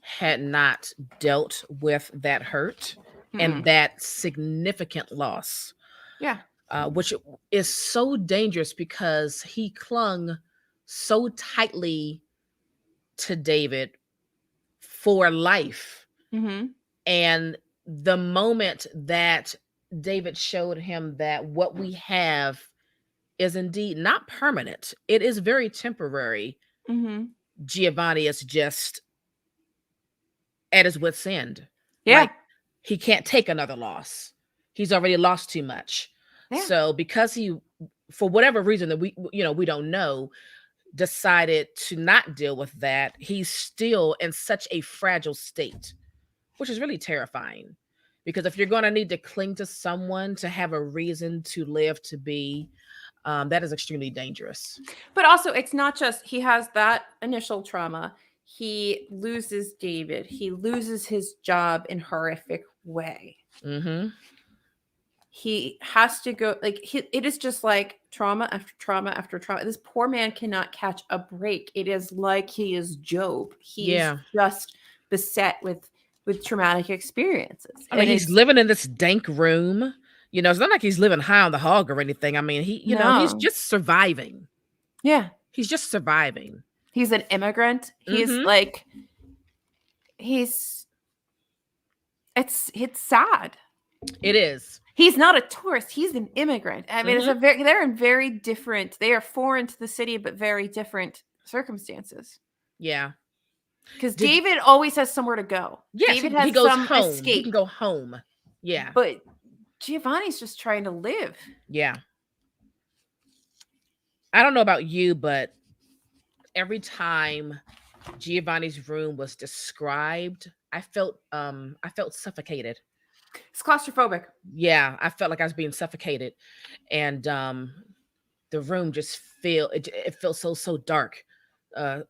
had not dealt with that hurt and that significant loss. Yeah. Which is so dangerous because he clung so tightly to David for life. Mm-hmm. And the moment that David showed him that what we have is indeed not permanent, it is very temporary, Mm-hmm. Giovanni is just at his wit's end. Yeah. Like he can't take another loss. He's already lost too much. Yeah. So because he, for whatever reason that we don't know, decided to not deal with that, he's still in such a fragile state, which is really terrifying. Because if you're going to need to cling to someone to have a reason to live, to be, that is extremely dangerous. But also, it's not just he has that initial trauma. He loses David. He loses his job in horrific way. Mm-hmm. He has to go it is just like trauma after trauma after trauma. This poor man cannot catch a break. It is like he is Job. He's just beset with traumatic experiences. I mean, he's living in this dank room. You know, it's not like he's living high on the hog or anything. I mean, he's just surviving. Yeah. He's just surviving. He's an immigrant. He's like, it's sad. It is. He's not a tourist. He's an immigrant. I mean, they're in very different, they are foreign to the city, but very different circumstances. Yeah. Because David always has somewhere to go. Yes, David has he goes some home. escape. He can go home. Yeah. But Giovanni's just trying to live. Yeah. I don't know about you, but every time Giovanni's room was described, I felt suffocated. It's claustrophobic. Yeah, I felt like I was being suffocated. And the room just it felt so dark,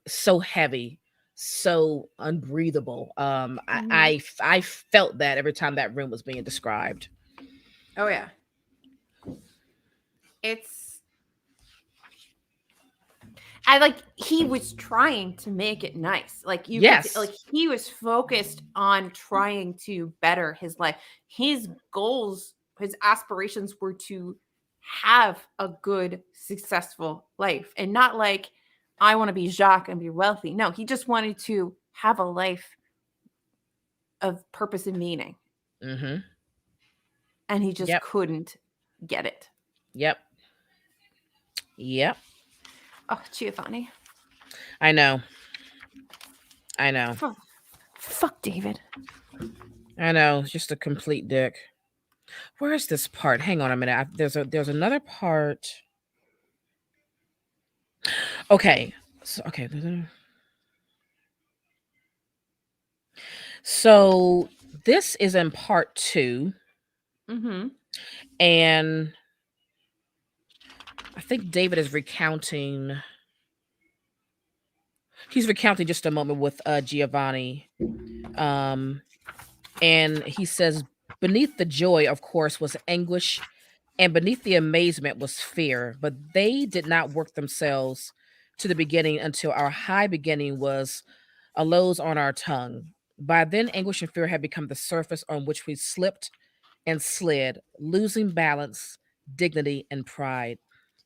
so heavy, so unbreathable. I felt that every time that room was being described. Oh yeah. He was trying to make it nice. Like he was focused on trying to better his life. His goals, his aspirations were to have a good, successful life, and not like I want to be Jacques and be wealthy. No, he just wanted to have a life of purpose and meaning. Mm-hmm. And he just couldn't get it. Yep. Oh, Giovanni. I know. Fuck David. I know. It's just a complete dick. Where is this part? Hang on a minute. There's another part. Okay. So this is in part 2. Mm-hmm. And I think David is recounting. He's recounting just a moment with Giovanni. And he says, beneath the joy, of course, was anguish, and beneath the amazement was fear, but they did not work themselves to the beginning until our high beginning was a lows on our tongue. By then, anguish and fear had become the surface on which we slipped and slid, losing balance, dignity, and pride.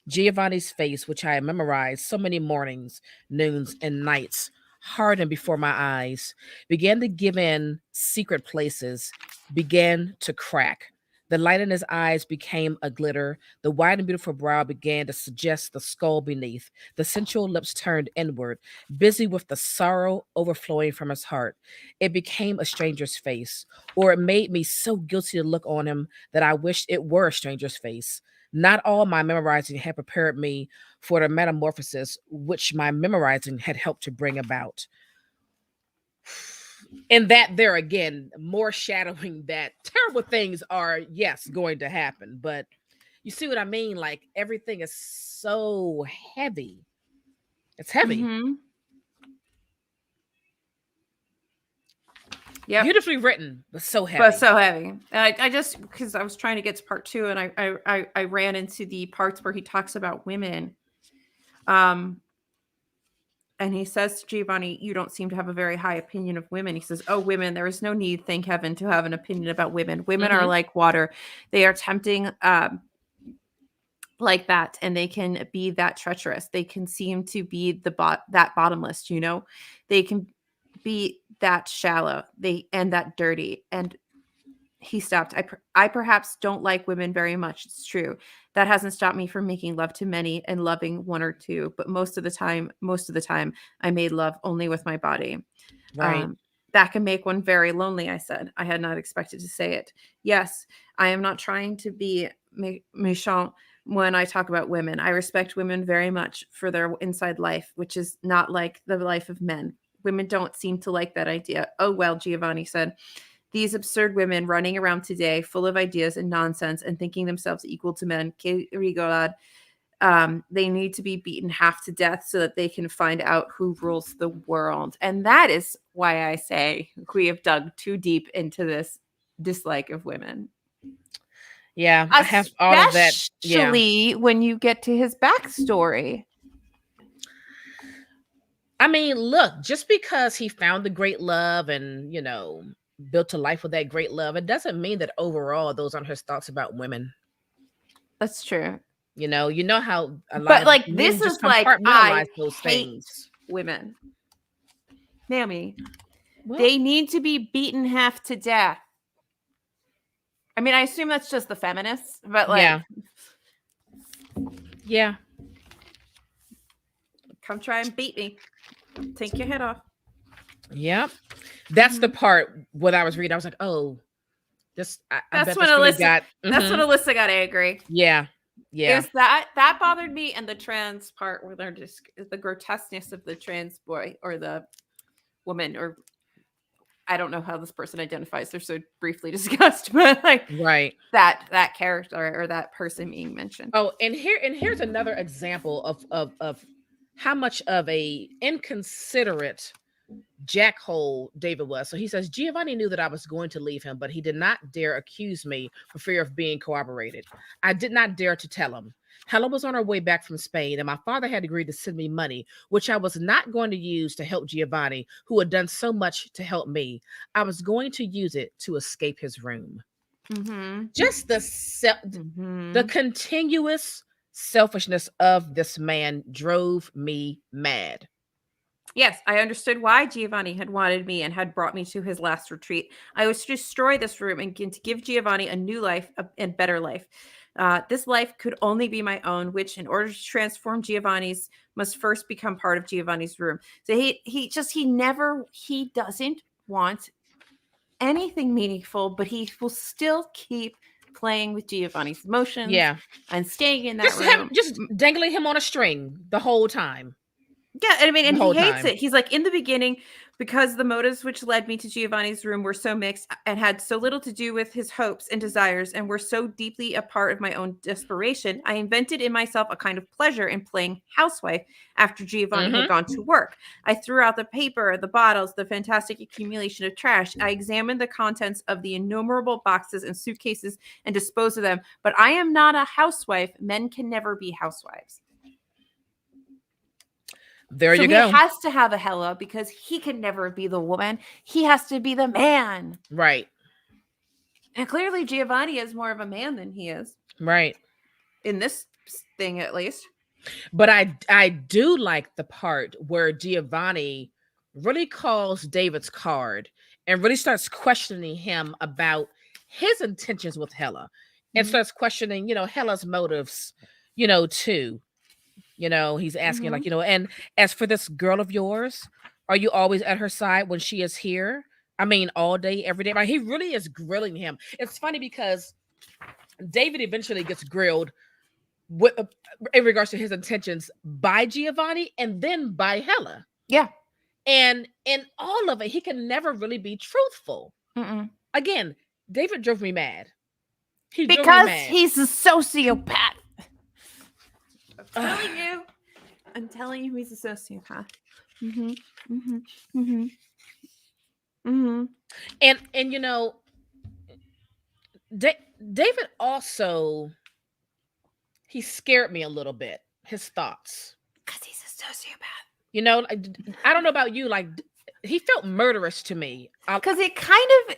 Giovanni's face, which I had memorized so many mornings, noons, and nights, hardened before my eyes, began to give in secret places, began to crack. The light in his eyes became a glitter. The wide and beautiful brow began to suggest the skull beneath. The sensual lips turned inward, busy with the sorrow overflowing from his heart. It became a stranger's face, or it made me so guilty to look on him that I wished it were a stranger's face. Not all my memorizing had prepared me for the metamorphosis which my memorizing had helped to bring about. And that there again, more shadowing that terrible things are, yes, going to happen. But you see what I mean? Like everything is so heavy. It's heavy. Mm-hmm. Yep. Beautifully written, but so heavy. But so heavy. I just, because I was trying to get to part 2, and I ran into the parts where he talks about women. And he says to Giovanni, "You don't seem to have a very high opinion of women." He says, "Oh, women, there is no need, thank heaven, to have an opinion about women. Women are like water. They are tempting like that, and they can be that treacherous. They can seem to be that bottomless, you know? They can be that shallow, and that dirty." And he stopped. I perhaps don't like women very much. It's true. That hasn't stopped me from making love to many and loving one or two. But most of the time, I made love only with my body. Right. That can make one very lonely, I said. I had not expected to say it. Yes, I am not trying to be méchant when I talk about women. I respect women very much for their inside life, which is not like the life of men. Women don't seem to like that idea. Oh, well, Giovanni said. These absurd women running around today, full of ideas and nonsense and thinking themselves equal to men, rigolade, they need to be beaten half to death so that they can find out who rules the world. And that is why I say we have dug too deep into this dislike of women. Yeah, I have all of that. Yeah. Especially when you get to his backstory. I mean, look, just because he found the great love and, built a life with that great love, it doesn't mean that overall those aren't his thoughts about women. That's true. You know how a lot But of like men this just is like compartmentalize I those hate things. women. Naomi, Well, they need to be beaten half to death. I mean, I assume that's just the feminists, but like, yeah. Come try and beat me. Take your head off. Yep. That's the part when I was reading, I was like, oh, this. That's when Alyssa. That's when Alyssa got angry. Yeah. Yeah. Is that bothered me, and the trans part where they're just the grotesqueness of the trans boy or the woman, or I don't know how this person identifies. They're so briefly discussed, but like right. that character or that person being mentioned. Oh, and here's another example of how much of a inconsiderate jackhole David was. So he says, Giovanni knew that I was going to leave him, but he did not dare accuse me for fear of being corroborated. I did not dare to tell him. Helen was on her way back from Spain, and my father had agreed to send me money, which I was not going to use to help Giovanni, who had done so much to help me. I was going to use it to escape his room. Mm-hmm. Just the continuous selfishness of this man drove me mad. Yes, I understood why Giovanni had wanted me and had brought me to his last retreat. I was to destroy this room and to give Giovanni a new life and better life. This life could only be my own, which, in order to transform Giovanni's, must first become part of Giovanni's room. So he doesn't want anything meaningful, but he will still keep playing with Giovanni's emotions. Yeah, and staying in that room, just dangling him on a string the whole time. Yeah, I mean, and he hates it. He's like, in the beginning, because the motives which led me to Giovanni's room were so mixed and had so little to do with his hopes and desires and were so deeply a part of my own desperation, I invented in myself a kind of pleasure in playing housewife after Giovanni had gone to work. I threw out the paper, the bottles, the fantastic accumulation of trash. I examined the contents of the innumerable boxes and suitcases and disposed of them. But I am not a housewife. Men can never be housewives. There So you he go. has to have a Hela because he can never be the woman. He has to be the man. Right. And clearly Giovanni is more of a man than he is. Right. In this thing, at least. But I do like the part where Giovanni really calls David's card and really starts questioning him about his intentions with Hela and starts questioning, Hela's motives, too. He's asking like, and as for this girl of yours, are you always at her side when she is here? I mean, all day, every day. Like, he really is grilling him. It's funny because David eventually gets grilled with in regards to his intentions by Giovanni and then by Hela. Yeah. And in all of it, he can never really be truthful. Again, David drove me mad. Because he's a sociopath. I'm telling you he's a sociopath. And David also, he scared me a little bit. His thoughts. Because he's a sociopath. I don't know about you. Like, he felt murderous to me. Because it kind of,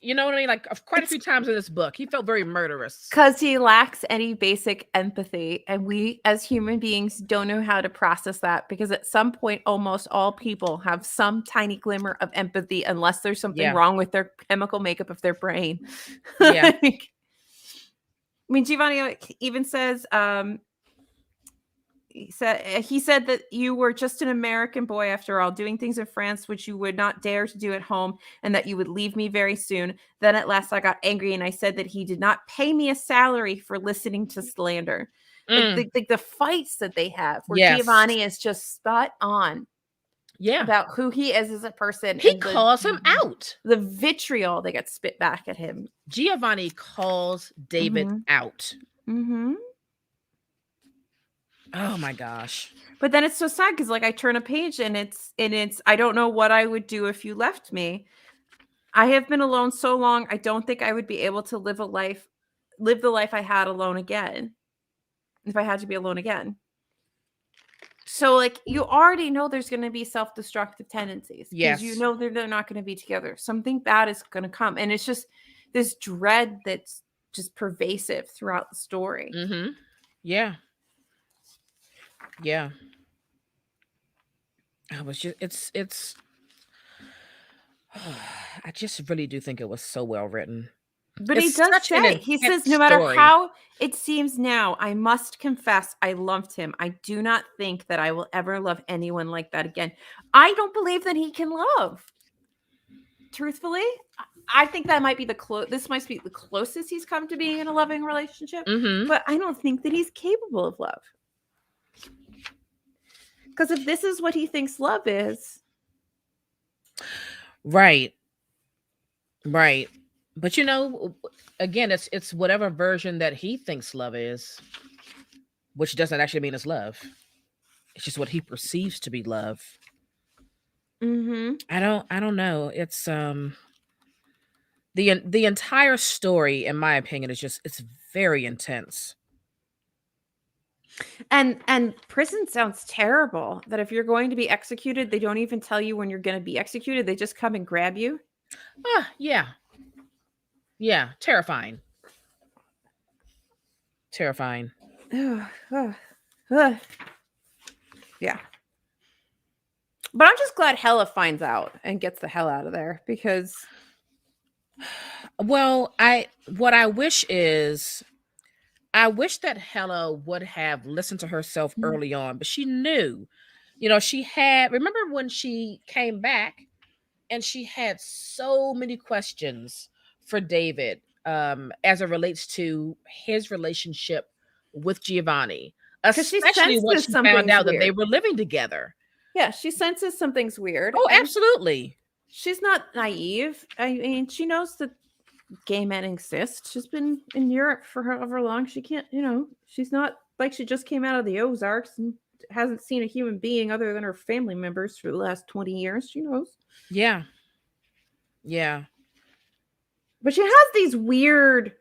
you know what I mean? Like, quite a few times in this book, he felt very murderous. Because he lacks any basic empathy. And we, as human beings, don't know how to process that. Because at some point, almost all people have some tiny glimmer of empathy, unless there's something wrong with their chemical makeup of their brain. Yeah. I mean, Giovanni even says, he said that you were just an American boy after all, doing things in France which you would not dare to do at home, and that you would leave me very soon. Then at last I got angry and I said that he did not pay me a salary for listening to slander. Like the fights that they have, where Giovanni is just spot on. Yeah. About who he is as a person. He calls him out. The vitriol that gets spit back at him. Giovanni calls David out. Oh my gosh. But then it's so sad because like I turn a page and it's I don't know what I would do if you left me. I have been alone so long. I don't think I would be able to live the life I had alone again. If I had to be alone again. So like you already know there's going to be self-destructive tendencies. Yes. Because you know they're not going to be together. Something bad is going to come. And it's just this dread that's just pervasive throughout the story. Yeah. Yeah. It's I just really do think it was so well written. But he does say, he says, no matter how it seems now, I must confess I loved him. I do not think that I will ever love anyone like that again. I don't believe that he can love. Truthfully, I think that might be this might be the closest he's come to being in a loving relationship. But I don't think that he's capable of love. Because if this is what he thinks love is. Right. But again, it's whatever version that he thinks love is, which doesn't actually mean it's love. It's just what he perceives to be love. I don't know. It's the entire story, in my opinion, it's very intense. And prison sounds terrible. That if you're going to be executed, they don't even tell you when you're going to be executed. They just come and grab you. Yeah. Yeah, terrifying. Yeah. But I'm just glad Hela finds out and gets the hell out of there because. Well, what I wish is, I wish that Hela would have listened to herself early on, but she knew, remember when she came back and she had so many questions for David as it relates to his relationship with Giovanni, especially when she found out that they were living together. Yeah, she senses something's weird. Oh, absolutely. She's not naive. I mean, she knows that gay men exist. She's been in Europe for however long. She can't, she's not like she just came out of the Ozarks and hasn't seen a human being other than her family members for the last 20 years. She knows. Yeah. But she has these weird,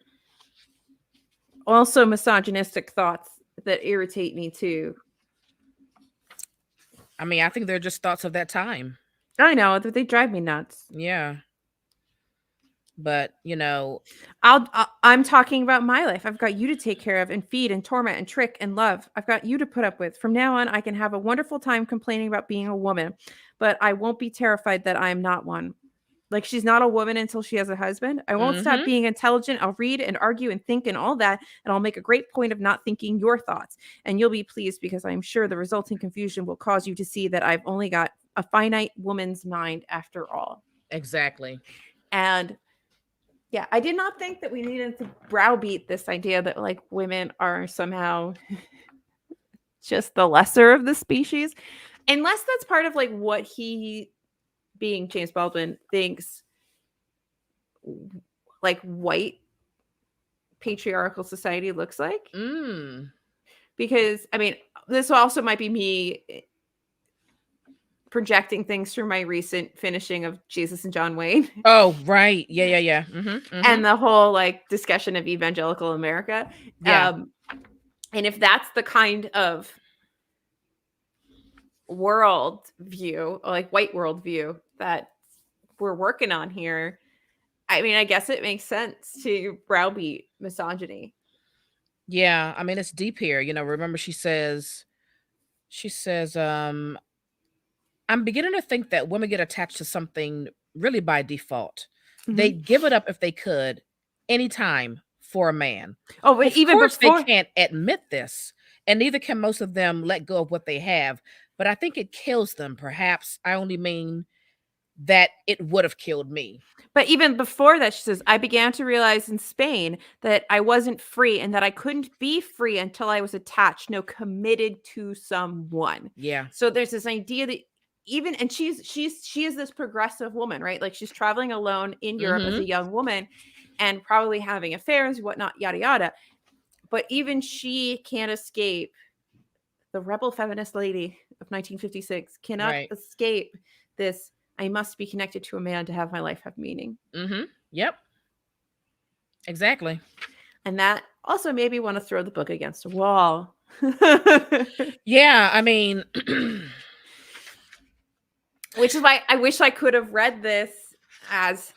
also misogynistic thoughts that irritate me too. I mean, I think they're just thoughts of that time. I know that they drive me nuts. Yeah. But, I'm talking about my life. I've got you to take care of and feed and torment and trick and love. I've got you to put up with. From now on, I can have a wonderful time complaining about being a woman, but I won't be terrified that I'm not one. Like she's not a woman until she has a husband. I won't stop mhm. being intelligent. I'll read and argue and think and all that, and I'll make a great point of not thinking your thoughts. And you'll be pleased because I'm sure the resulting confusion will cause you to see that I've only got a finite woman's mind after all. Exactly. And yeah, I did not think that we needed to browbeat this idea that like women are somehow just the lesser of the species, unless that's part of like what he, being James Baldwin, thinks like white patriarchal society looks like. Mm. Because I mean, this also might be me projecting things through my recent finishing of Jesus and John Wayne Oh, right. Yeah, yeah, yeah. Mhm. Mhm. and the whole like discussion of evangelical America. Yeah. Um, and if that's the kind of world view, or like white world view that we're working on here, I mean, I guess it makes sense to browbeat misogyny. Yeah, I mean, it's deep here. Remember she says, I'm beginning to think that women get attached to something really by default. Mhm. They'd give it up if they could, anytime for a man. Oh, but Of even course, they before, can't admit this, and neither can most of them let go of what they have. But I think it kills them. Perhaps I only mean that it would have killed me. but even before that, she says, I began to realize in Spain that I wasn't free and that I couldn't be free until I was attached, no, committed to someone. Yeah. So there's this idea that even, and she is this progressive woman, right? Like she's traveling alone in Europe as a Mm-hmm. young woman and probably having affairs, whatnot, yada yada. But even she can't escape the rebel feminist lady of 1956 cannot Right. escape this. I must be connected to a man to have my life have meaning. Mm-hmm. Yep. Exactly. And that also made me want to throw the book against a wall. Yeah. I mean, Which is why I wish I could have read this as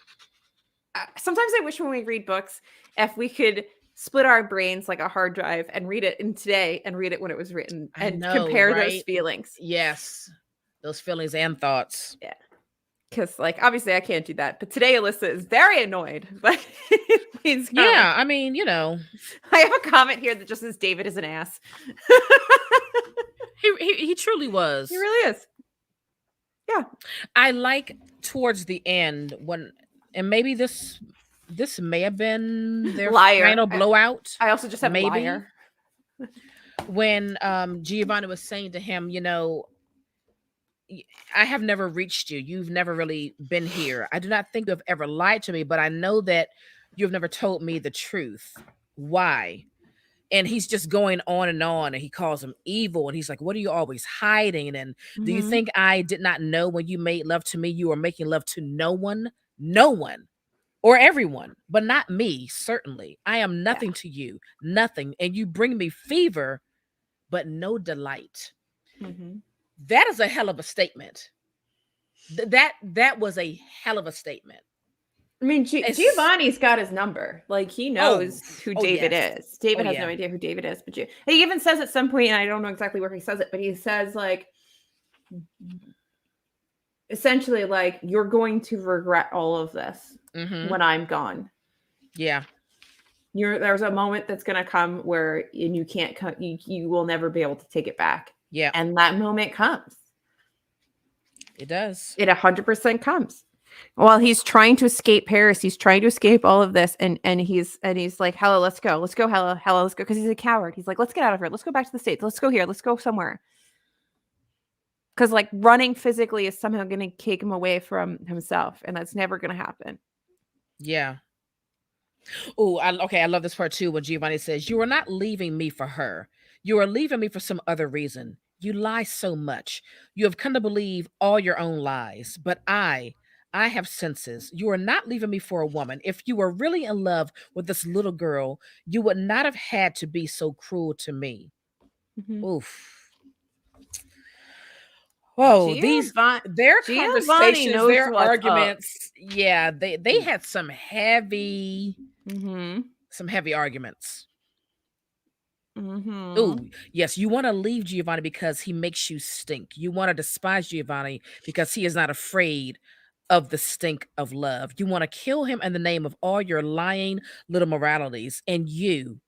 sometimes I wish when we read books, if we could split our brains like a hard drive and read it in today and read it when it was written I and know, compare those right? feelings. Yes. Those feelings and thoughts. Yeah. Because, like, obviously I can't do that. But today, Alyssa is very annoyed by these comments. Yeah. I mean, I have a comment here that just says David is an ass. he truly was. He really is. Yeah. I like towards the end when, and maybe this may have been their Liar. final blowout. I also just have Maybe liar. when Giovanni was saying to him, I have never reached you. You've never really been here. I do not think you have ever lied to me, but I know that you have never told me the truth. Why? And he's just going on, and he calls him evil, and he's like, what are you always hiding? And do you Mhm. think I did not know when you made love to me, you were making love to no one? No one. Or everyone, but not me, certainly. I am Yeah. nothing to you, nothing. And you bring me fever, but no delight. Mhm. That is a hell of a statement. That was a hell of a statement. I mean, It's Giovanni's got his number. Like, he oh, knows who oh David yes. is. Oh David has no yeah. idea who David is, but he even says at some point, and I don't know exactly where he says it, but he says, like, essentially, like, you're going to regret all of this Mm-hmm. when I'm gone. Yeah. There's a moment that's going to come where and you can't come, you will never be able to take it back. Yeah. And that moment comes. It does. It 100% comes. While he's trying to escape Paris, he's trying to escape all of this, and he's like, "Hello, let's go, Hello, let's go," because he's a coward. He's like, "Let's get out of here. Let's go back to the States. Let's go here. Let's go somewhere." Because like running physically is somehow going to take him away from himself, and that's never going to happen. Yeah. Oh, okay. I love this part too when Giovanni says, you are not leaving me for her. You are leaving me for some other reason. You lie so much. You have come to believe all your own lies. But I have senses. You are not leaving me for a woman. If you were really in love with this little girl, you would not have had to be so cruel to me. Mhm. Oof. Whoa, these Giovanni, their Giovanni conversations, knows their what's up. arguments, yeah, they had Mm-hmm. some heavy arguments. Mm-hmm. Oh, yes, you want to leave Giovanni because he makes you stink. You want to despise Giovanni because he is not afraid of the stink of love. You want to kill him in the name of all your lying little moralities. And you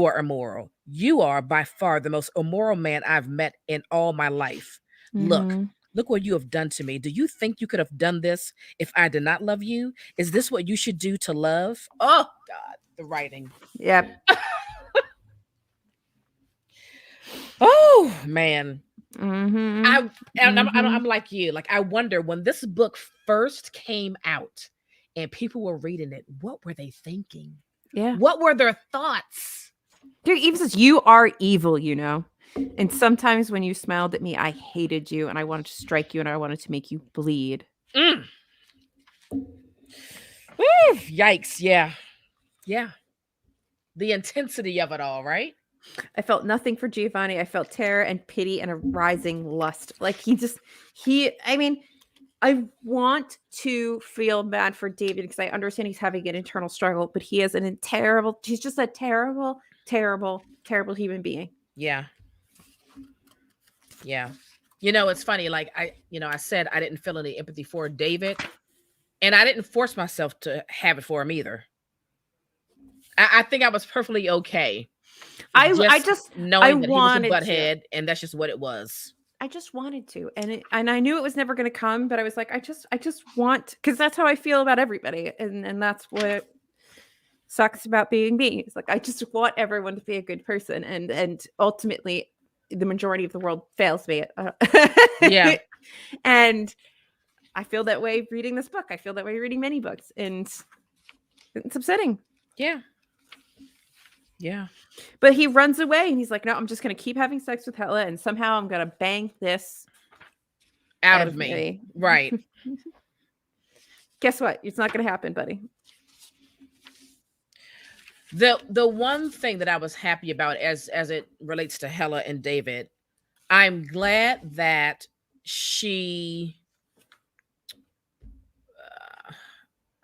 are immoral. You are by far the most immoral man I've met in all my life. Look, Mm-hmm. look what you have done to me. Do you think you could have done this if I did not love you? Is this what you should do to love? Oh, God, the writing. Yep. Oh, man. Mm-hmm. I'm like you. Like I wonder when this book first came out and people were reading it, what were they thinking? Yeah. What were their thoughts? Dude, even says you are evil, you know. And sometimes when you smiled at me, I hated you and I wanted to strike you and I wanted to make you bleed. Mm. Woo, yikes. Yeah. Yeah. The intensity of it all, right? I felt nothing for Giovanni. I felt terror and pity and a rising lust. Like I mean, I want to feel bad for David because I understand he's having an internal struggle, but he's just a terrible, terrible, terrible human being. Yeah. Yeah. You know, it's funny. Like I said I didn't feel any empathy for David, and I didn't force myself to have it for him either. I think I was perfectly okay. I Just just I knowing that he was a wanted to. butthead, and that's just what it was. I just wanted to, and I knew it was never going to come, but I was like, I just want, because that's how I feel about everybody, and that's what sucks about being me. It's like I just want everyone to be a good person, and ultimately, the majority of the world fails me. Yeah. And I feel that way reading this book. I feel that way reading many books, and it's upsetting. Yeah. Yeah. But he runs away, and he's like, "No, I'm just going to keep having sex with Hella, and somehow I'm going to bang this Out of me. Right. Guess what? It's not going to happen, buddy." The one thing that I was happy about as it relates to Hella and David, I'm glad that she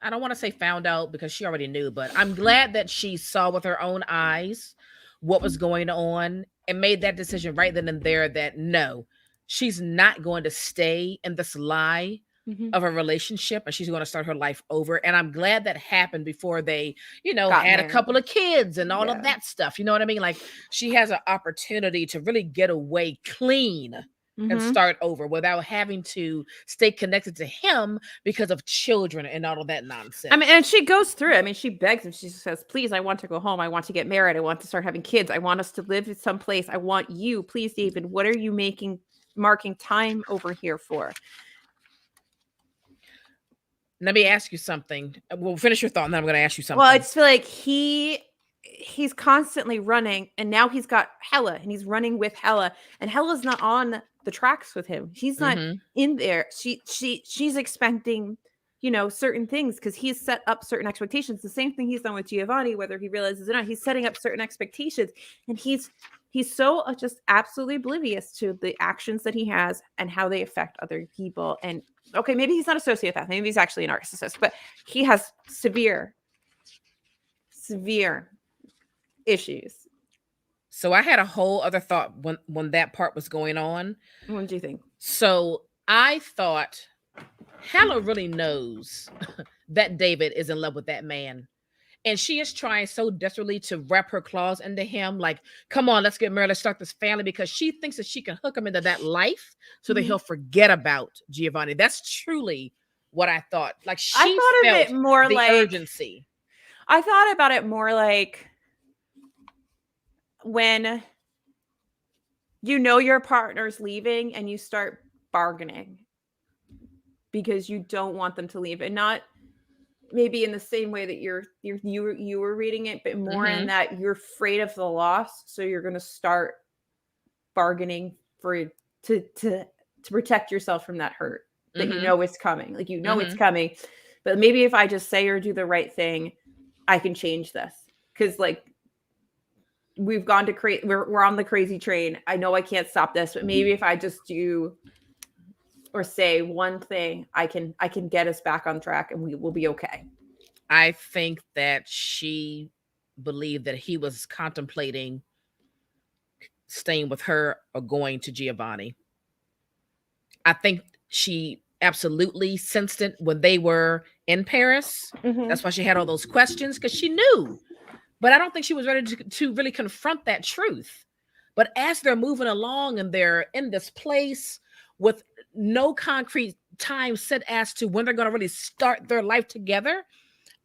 I don't want to say found out because she already knew, but I'm glad that she saw with her own eyes what was going on and made that decision right then and there that no, she's not going to stay in this lie of a relationship and she's going to start her life over. And I'm glad that happened before they, Got had a married. couple of kids and all Yeah. of that stuff. You know what I mean? Like she has an opportunity to really get away clean and start over without having to stay connected to him because of children and all of that nonsense. I mean, and she goes through it. I mean, she begs him. She says, "Please, I want to go home. I want to get married. I want to start having kids. I want us to live in some place. I want you. Please, David, what are you marking time over here for?" Let me ask you something. We'll finish your thought and then I'm going to ask you something. Well, I just feel like he's constantly running, and now he's got Hella, and he's running with Hella, and Hella's not on the tracks with him. He's not in there. She's expecting, certain things because he's set up certain expectations. The same thing he's done with Giovanni, whether he realizes it or not. He's setting up certain expectations, and he's so just absolutely oblivious to the actions that he has and how they affect other people. And okay, maybe he's not a sociopath. Maybe he's actually a narcissist, but he has severe issues. So I had a whole other thought when that part was going on. What do you think? So I thought Hella really knows that David is in love with that man. And she is trying so desperately to wrap her claws into him. Like, come on, let's get married. Let's start this family because she thinks that she can hook him into that life so that he'll forget about Giovanni. That's truly what I thought. Like she felt of it more the like urgency. I thought about it more like when your partner's leaving and you start bargaining because you don't want them to leave, and not maybe in the same way that you were reading it, but more in that you're afraid of the loss, so you're going to start bargaining to protect yourself from that hurt that it's coming. Like it's coming, but maybe if I just say or do the right thing, I can change this. Because like we've gone to we're on the crazy train. I know I can't stop this, but maybe if I just do or say one thing, I can get us back on track and we will be okay. I think that she believed that he was contemplating staying with her or going to Giovanni. I think she absolutely sensed it when they were in Paris. That's why she had all those questions, because she knew. But I don't think she was ready to really confront that truth. But as they're moving along and they're in this place with no concrete time set as to when they're going to really start their life together,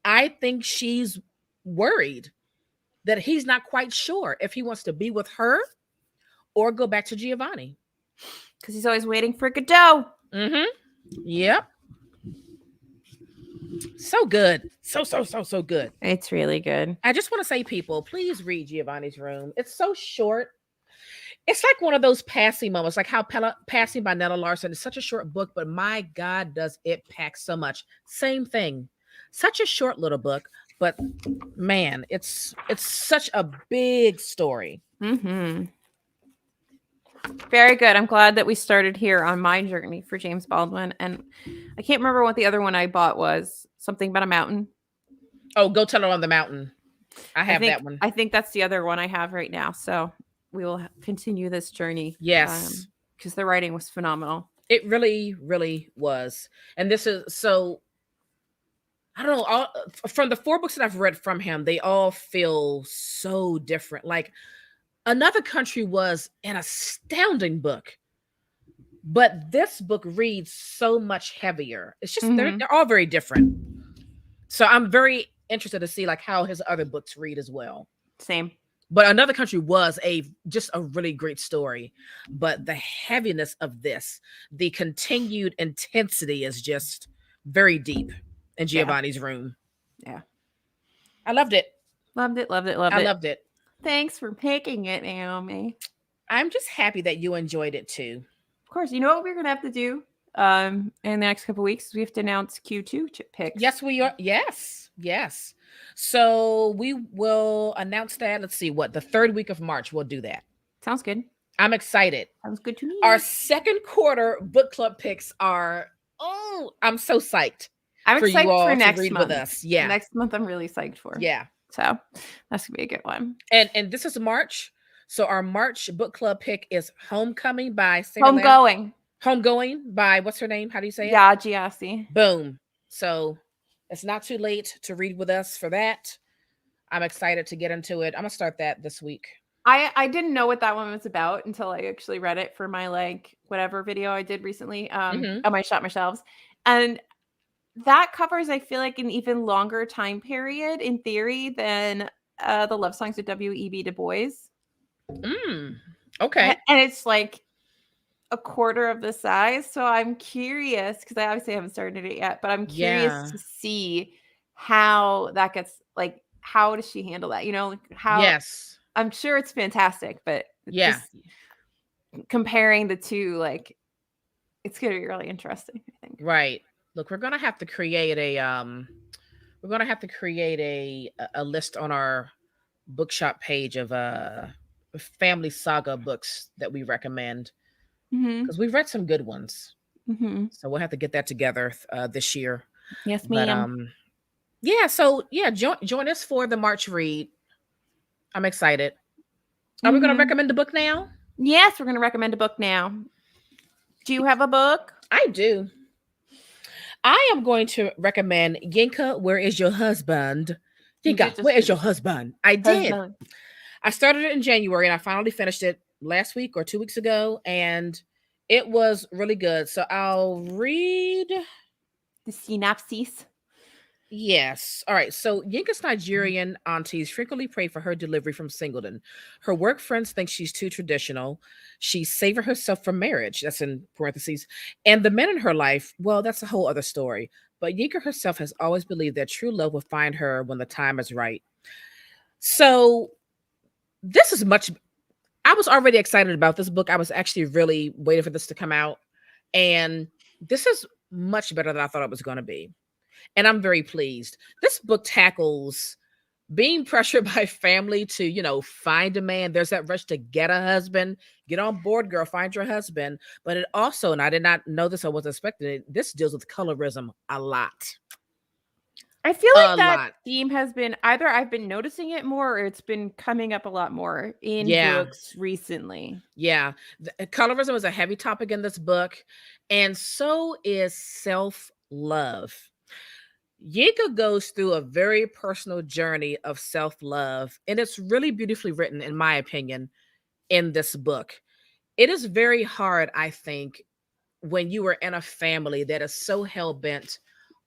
I think she's worried that he's not quite sure if he wants to be with her or go back to Giovanni. Because he's always waiting for Godot. Mm-hmm. Yep. So good. So good. It's really good. I just want to say, people, please read Giovanni's Room. It's so short. It's like one of those passing moments, like how Passing by Nella Larson is such a short book, but my God, does it pack so much. Same thing. Such a short little book, but man, it's such a big story. Very good. I'm glad that we started here on my journey for James Baldwin. And I can't remember what the other one I bought was. Something about a mountain. Oh, Go Tell It on the Mountain. I have that one. I think that's the other one I have right now. So we will continue this journey. Yes. Because the writing was phenomenal. It really, really was. And this is so, I don't know, from the 4 books that I've read from him, they all feel so different. Like Another Country was an astounding book, but this book reads so much heavier. It's just, they're all very different. So I'm very interested to see like how his other books read as well. Same. But Another Country was just a really great story. But the heaviness of this, the continued intensity is just very deep in Giovanni's Room. Yeah. I loved it. Loved it. I loved it. Thanks for picking it, Naomi. I'm just happy that you enjoyed it too. Of course. You know what we're going to have to do in the next couple of weeks? We have to announce Q2 picks. Yes, we are. Yes. So we will announce that. Let's see, the 3rd week of March, we'll do that. Sounds good. I'm excited. Sounds good to me. Our second quarter book club picks are, I'm so psyched. I'm for excited you all for to next read month. with us. Yeah. Next month, I'm really psyched for. Yeah. So that's gonna be a good one. And this is March. So our March book club pick is Homecoming by Sarah Homegoing by, what's her name? How do you say it? Yeah, Giassi. Boom. So it's not too late to read with us for that. I'm excited to get into it. I'm gonna start that this week. I didn't know what that one was about until I actually read it for my whatever video I did recently on my Shop My Shelves. And that covers, I feel like, an even longer time period in theory than the Love Songs of W.E.B. Du Bois. Okay. And it's like a quarter of the size. So I'm curious, because I obviously haven't started it yet, but I'm curious to see how that gets, how does she handle that? How. Yes. I'm sure it's fantastic, but just comparing the two, it's going to be really interesting, I think. Right. Look, we're going to have to create a list on our bookshop page of family saga books that we recommend, because we've read some good ones. So we'll have to get that together this year. Yes, ma'am. Join us for the March read. I'm excited. Are we going to recommend a book now? Yes, we're going to recommend a book now. Do you have a book? I do. I am going to recommend Yinka, Where Is Your Husband? Yinka, Where Is Your Husband? I did. I started it in January and I finally finished it last week or 2 weeks ago, and it was really good. So I'll read the synopsis. Yes. All right. So Yinka's Nigerian aunties frequently pray for her delivery from Singleton. Her work friends think she's too traditional. She's saving herself for marriage. That's in parentheses. And the men in her life, well, that's a whole other story. But Yinka herself has always believed that true love will find her when the time is right. So this is I was already excited about this book. I was actually really waiting for this to come out. And this is much better than I thought it was going to be. And I'm very pleased. This book tackles being pressured by family to, find a man. There's that rush to get a husband. Get on board, girl, find your husband. But it also, and I did not know this, I wasn't expecting it, this deals with colorism a lot. I feel A like that lot. theme has been either I've been noticing it more or it's been coming up a lot more in Yeah. books recently. Yeah. Colorism is a heavy topic in this book. And so is self-love. Yinka goes through a very personal journey of self-love, and it's really beautifully written, in my opinion, in this book. It is very hard, I think, when you are in a family that is so hell-bent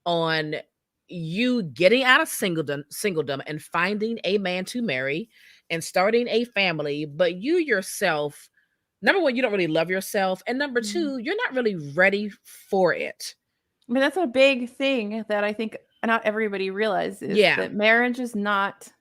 on you getting out of singledom and finding a man to marry and starting a family, but you yourself, number one, you don't really love yourself, and number Mhm. two, you're not really ready for it. I mean, that's a big thing that I think not everybody realizes Yeah, that marriage is not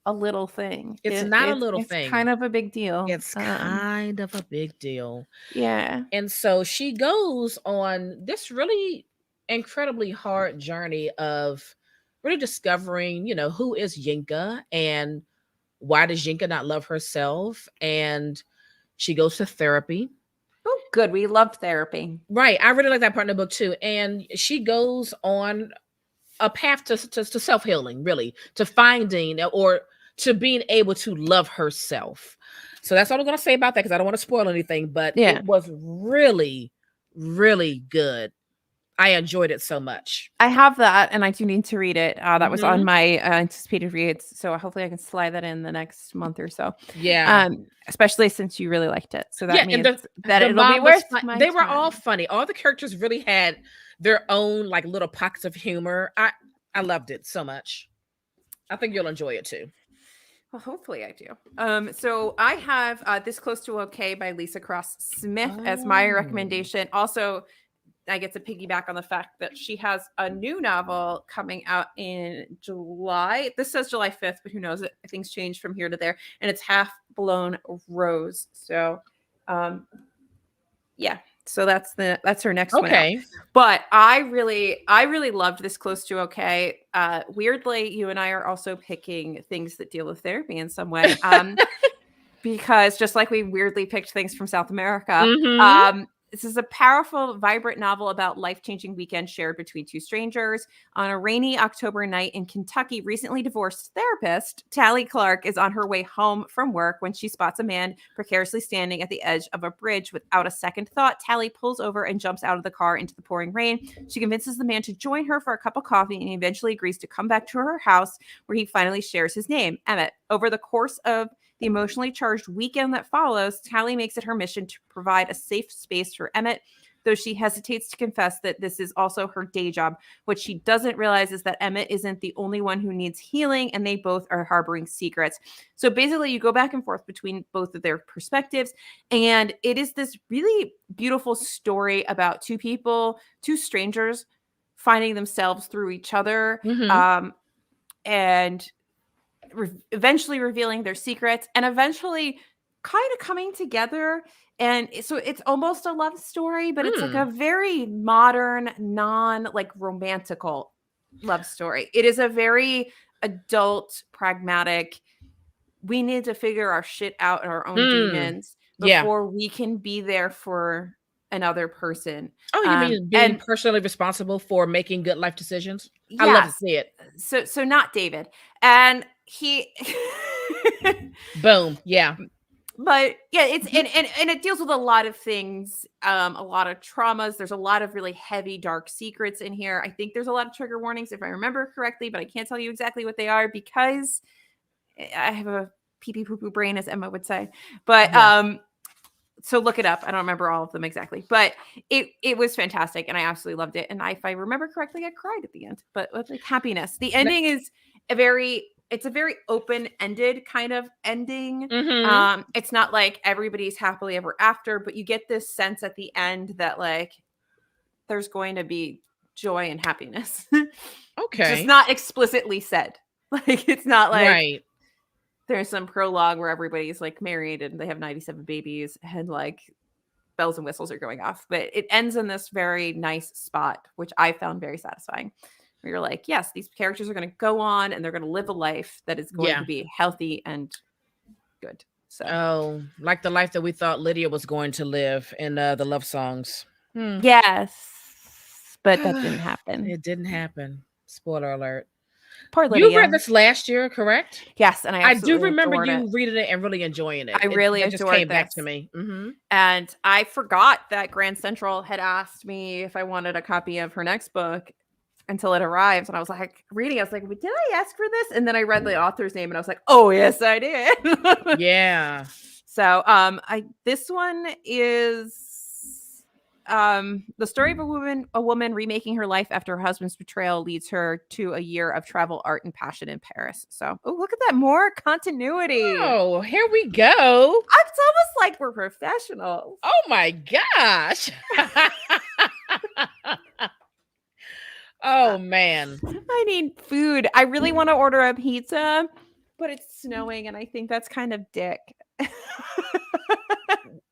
a little thing. it's not a little It's kind thing. of a big deal. It's kind of a big deal. Yeah. And so she goes on this really incredibly hard journey of really discovering, who is Yinka and why does Yinka not love herself? And she goes to therapy. Oh, good. We loved therapy. Right. I really like that part in the book too. And she goes on a path to self-healing, really, to finding or to being able to love herself. So that's all I'm going to say about that because I don't want to spoil anything, but Yeah. it was really, really good. I enjoyed it so much. I have that, and I do need to read it. That was on Mhm. my anticipated reads, so hopefully I can slide that in the next month or so. Yeah. Especially since you really liked it, so that Yeah, and means the that the it'll be mom was worth fun. my They were all time. funny. All the characters really had their own like little pockets of humor. I loved it so much. I think you'll enjoy it too. Well, hopefully I do. So I have This Close to Okay by Lisa Cross Smith as my Oh. recommendation. Also, I get to piggyback on the fact that she has a new novel coming out in July. This says July 5th, but who knows? Things change from here to there. And it's Half Blown Rose. So, yeah. So that's her next one out. Okay. But I really loved This Close to Okay. Weirdly, you and I are also picking things that deal with therapy in some way. Because just like we weirdly picked things from South America, Mhm. this is a powerful, vibrant novel about life-changing weekends shared between two strangers. On a rainy October night in Kentucky, recently divorced therapist Tally Clark is on her way home from work when she spots a man precariously standing at the edge of a bridge. Without a second thought, Tally pulls over and jumps out of the car into the pouring rain. She convinces the man to join her for a cup of coffee and eventually agrees to come back to her house where he finally shares his name, Emmett. Over the course of the emotionally charged weekend that follows, Tally makes it her mission to provide a safe space for Emmett, though she hesitates to confess that this is also her day job. What she doesn't realize is that Emmett isn't the only one who needs healing, and they both are harboring secrets. So basically, you go back and forth between both of their perspectives, and it is this really beautiful story about two people, two strangers, finding themselves through each other. Mhm. And eventually revealing their secrets and eventually kind of coming together. And so it's almost a love story, but it's like a Mm. very modern, non like romantical love story. It is a very adult, pragmatic, we need to figure our shit out and our own Mm. demons Yeah. before we can be there for another person. Oh, you mean being And personally responsible for making good life decisions? I love to yes, see it. so not David. And he Boom. Yeah. but yeah, it's and it deals with a lot of things, a lot of traumas. There's a lot of really heavy, dark secrets in here. I think there's a lot of trigger warnings, if I remember correctly, but I can't tell you exactly what they are because I have a pee pee poo poo brain, as Emma would say. But Yeah. so look it up. I don't remember all of them exactly, but it was fantastic, and I absolutely loved it. And if I remember correctly, I cried at the end, but with like happiness. The ending is it's a very open-ended kind of ending. Mhm. It's not like everybody's happily ever after, but you get this sense at the end that like there's going to be joy and happiness. Just Okay. not explicitly said. Like it's not like Right. there's some prologue where everybody's like married and they have 97 babies and like bells and whistles are going off, but it ends in this very nice spot, which I found very satisfying. where you're like, yes, these characters are going to go on and they're going to live a life that is going to be healthy and good. So, oh, like the life that we thought Lydia was going to live in the love songs. yes, but that didn't happen. It didn't happen. Spoiler alert. Poor Lydia. You read this last year, correct? Yes, and I do remember you reading it and really enjoying it. I really it just came back to me. And I forgot that Grand Central had asked me if I wanted a copy of her next book until it arrived. And I was like, reading, I was like, did I ask for this? And then I read the author's name and I was like, oh, yes, I did. Yeah. So this one is the story of a woman remaking her life after her husband's betrayal leads her to a year of travel, art, and passion in Paris. So, look at that, more continuity. Oh, here we go. It's almost like we're professionals. Oh my gosh. Oh man. I need food. I really want to order a pizza, but it's snowing and I think that's kind of dick.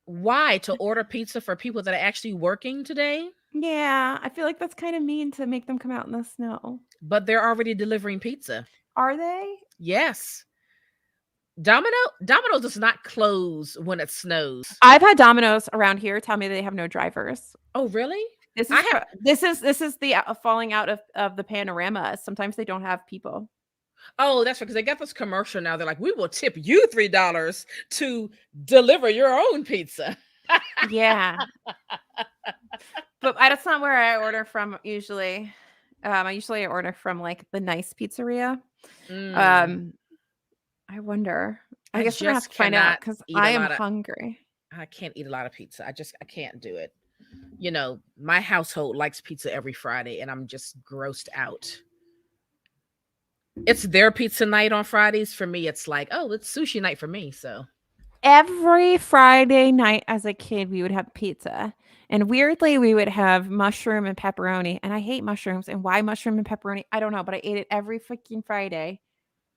Why? To order pizza for people that are actually working today? Yeah, I feel like that's kind of mean to make them come out in the snow. But they're already delivering pizza. Are they? Yes. Domino's does not close when it snows. I've had Domino's around here tell me they have no drivers. Oh, really? This is the falling out of the panorama. Sometimes they don't have people. Oh, that's right, because they got this commercial now. They're like, we will tip you $3 to deliver your own pizza. Yeah. But that's not where I order from usually. I usually order from like the nice pizzeria. I wonder. I guess I have to find out because I am hungry. I can't eat a lot of pizza. I can't do it. You know, my household likes pizza every Friday and I'm just grossed out. It's their pizza night on Fridays. For me, it's like, oh, it's sushi night for me. So every Friday night as a kid, we would have pizza. And weirdly, we would have mushroom and pepperoni. And I hate mushrooms. And why mushroom and pepperoni? I don't know. But I ate it every freaking Friday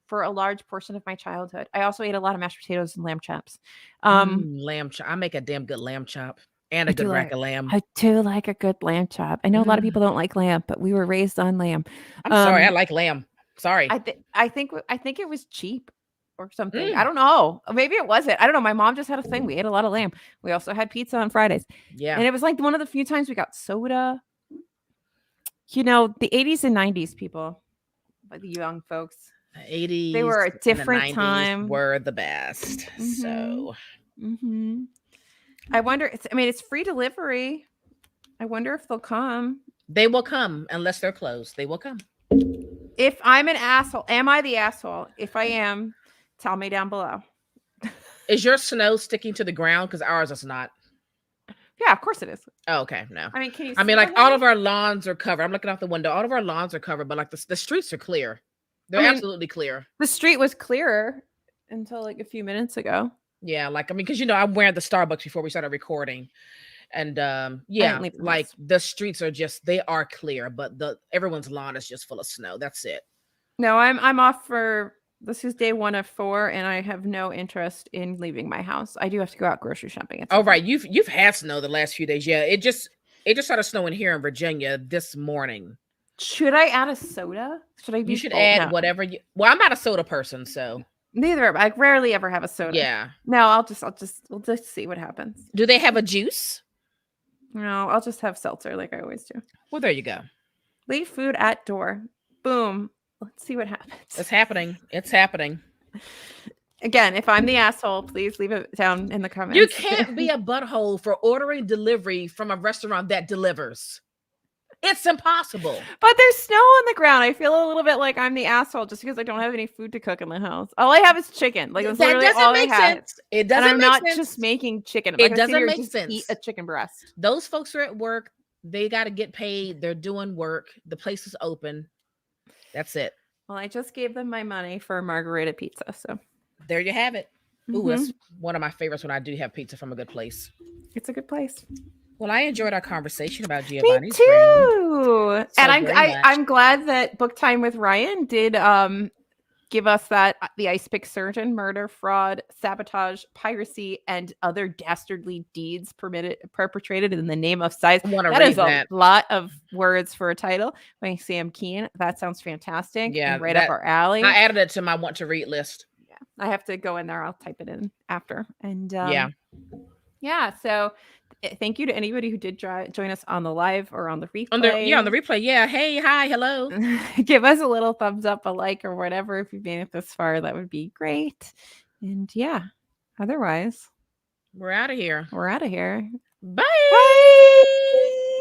for a large portion of my childhood. I also ate a lot of mashed potatoes and lamb chops. Lamb chop. I make a damn good lamb chop and a good rack of lamb. I do like a good lamb chop. I know a lot of people don't like lamb, but we were raised on lamb. I'm sorry. I like lamb. Sorry. I think it was cheap or something. I don't know. Maybe it wasn't. I don't know. My mom just had a thing. We ate a lot of lamb. We also had pizza on Fridays. Yeah. And it was like one of the few times we got soda. You know, the 80s and 90s people, the young folks. The 80s. They were a different time. Were the best. Mm-hmm. So. Mm-hmm. I wonder. It's free delivery. I wonder if they'll come. They will come unless they're closed. They will come. If I'm an asshole, am I the asshole? If I am, tell me down below. Is your snow sticking to the ground? Because ours is not. Yeah, of course it is. Oh, okay. No. I mean, can you? Like all of our lawns are covered. I'm looking out the window. All of our lawns are covered, but like the streets are clear. They're absolutely clear. The street was clearer until like a few minutes ago. Yeah, because I'm wearing the Starbucks before we started recording. And like the streets are they are clear, but everyone's lawn is just full of snow. That's it. No, I'm off this is day 1 of 4, and I have no interest in leaving my house. I do have to go out grocery shopping. Oh, right. You've had snow the last few days. Yeah, it just started snowing here in Virginia this morning. Should I add a soda? You should add whatever you. Well, I'm not a soda person, so. Neither. I rarely ever have a soda. Yeah. No, we'll just see what happens. Do they have a juice? No, I'll just have seltzer like I always do. Well, there you go. Leave food at door. Boom. Let's see what happens. It's happening. It's happening. Again, if I'm the asshole, please leave it down in the comments. You can't be a butthole for ordering delivery from a restaurant that delivers. It's impossible. But there's snow on the ground. I feel a little bit like I'm the asshole just because I don't have any food to cook in the house. All I have is chicken. Like that's literally all I have. Sense. It doesn't and make I'm sense. not just making chicken. It doesn't make sense. Eat a chicken breast. Those folks are at work. They got to get paid. They're doing work. The place is open. That's it. Well, I just gave them my money for a margarita pizza. So there you have it. Ooh, that's one of my favorites when I do have pizza from a good place. It's a good place. Well, I enjoyed our conversation about Giovanni's. Me too. And I'm glad that Book Time with Ryan did give us that the ice pick surgeon, murder, fraud, sabotage, piracy, and other dastardly deeds perpetrated in the name of science. I want to That read is a that. lot of words for a title by Sam Keen. That sounds fantastic Yeah, and right up our alley. I added it to my want to read list. Yeah, I have to go in there. I'll type it in after. And yeah. So thank you to anybody who did join us on the live or on the replay. On the replay. Yeah. Hey, hi, hello. Give us a little thumbs up, a like, or whatever if you've made it this far. That would be great. And otherwise, we're out of here. We're out of here. Bye. Bye.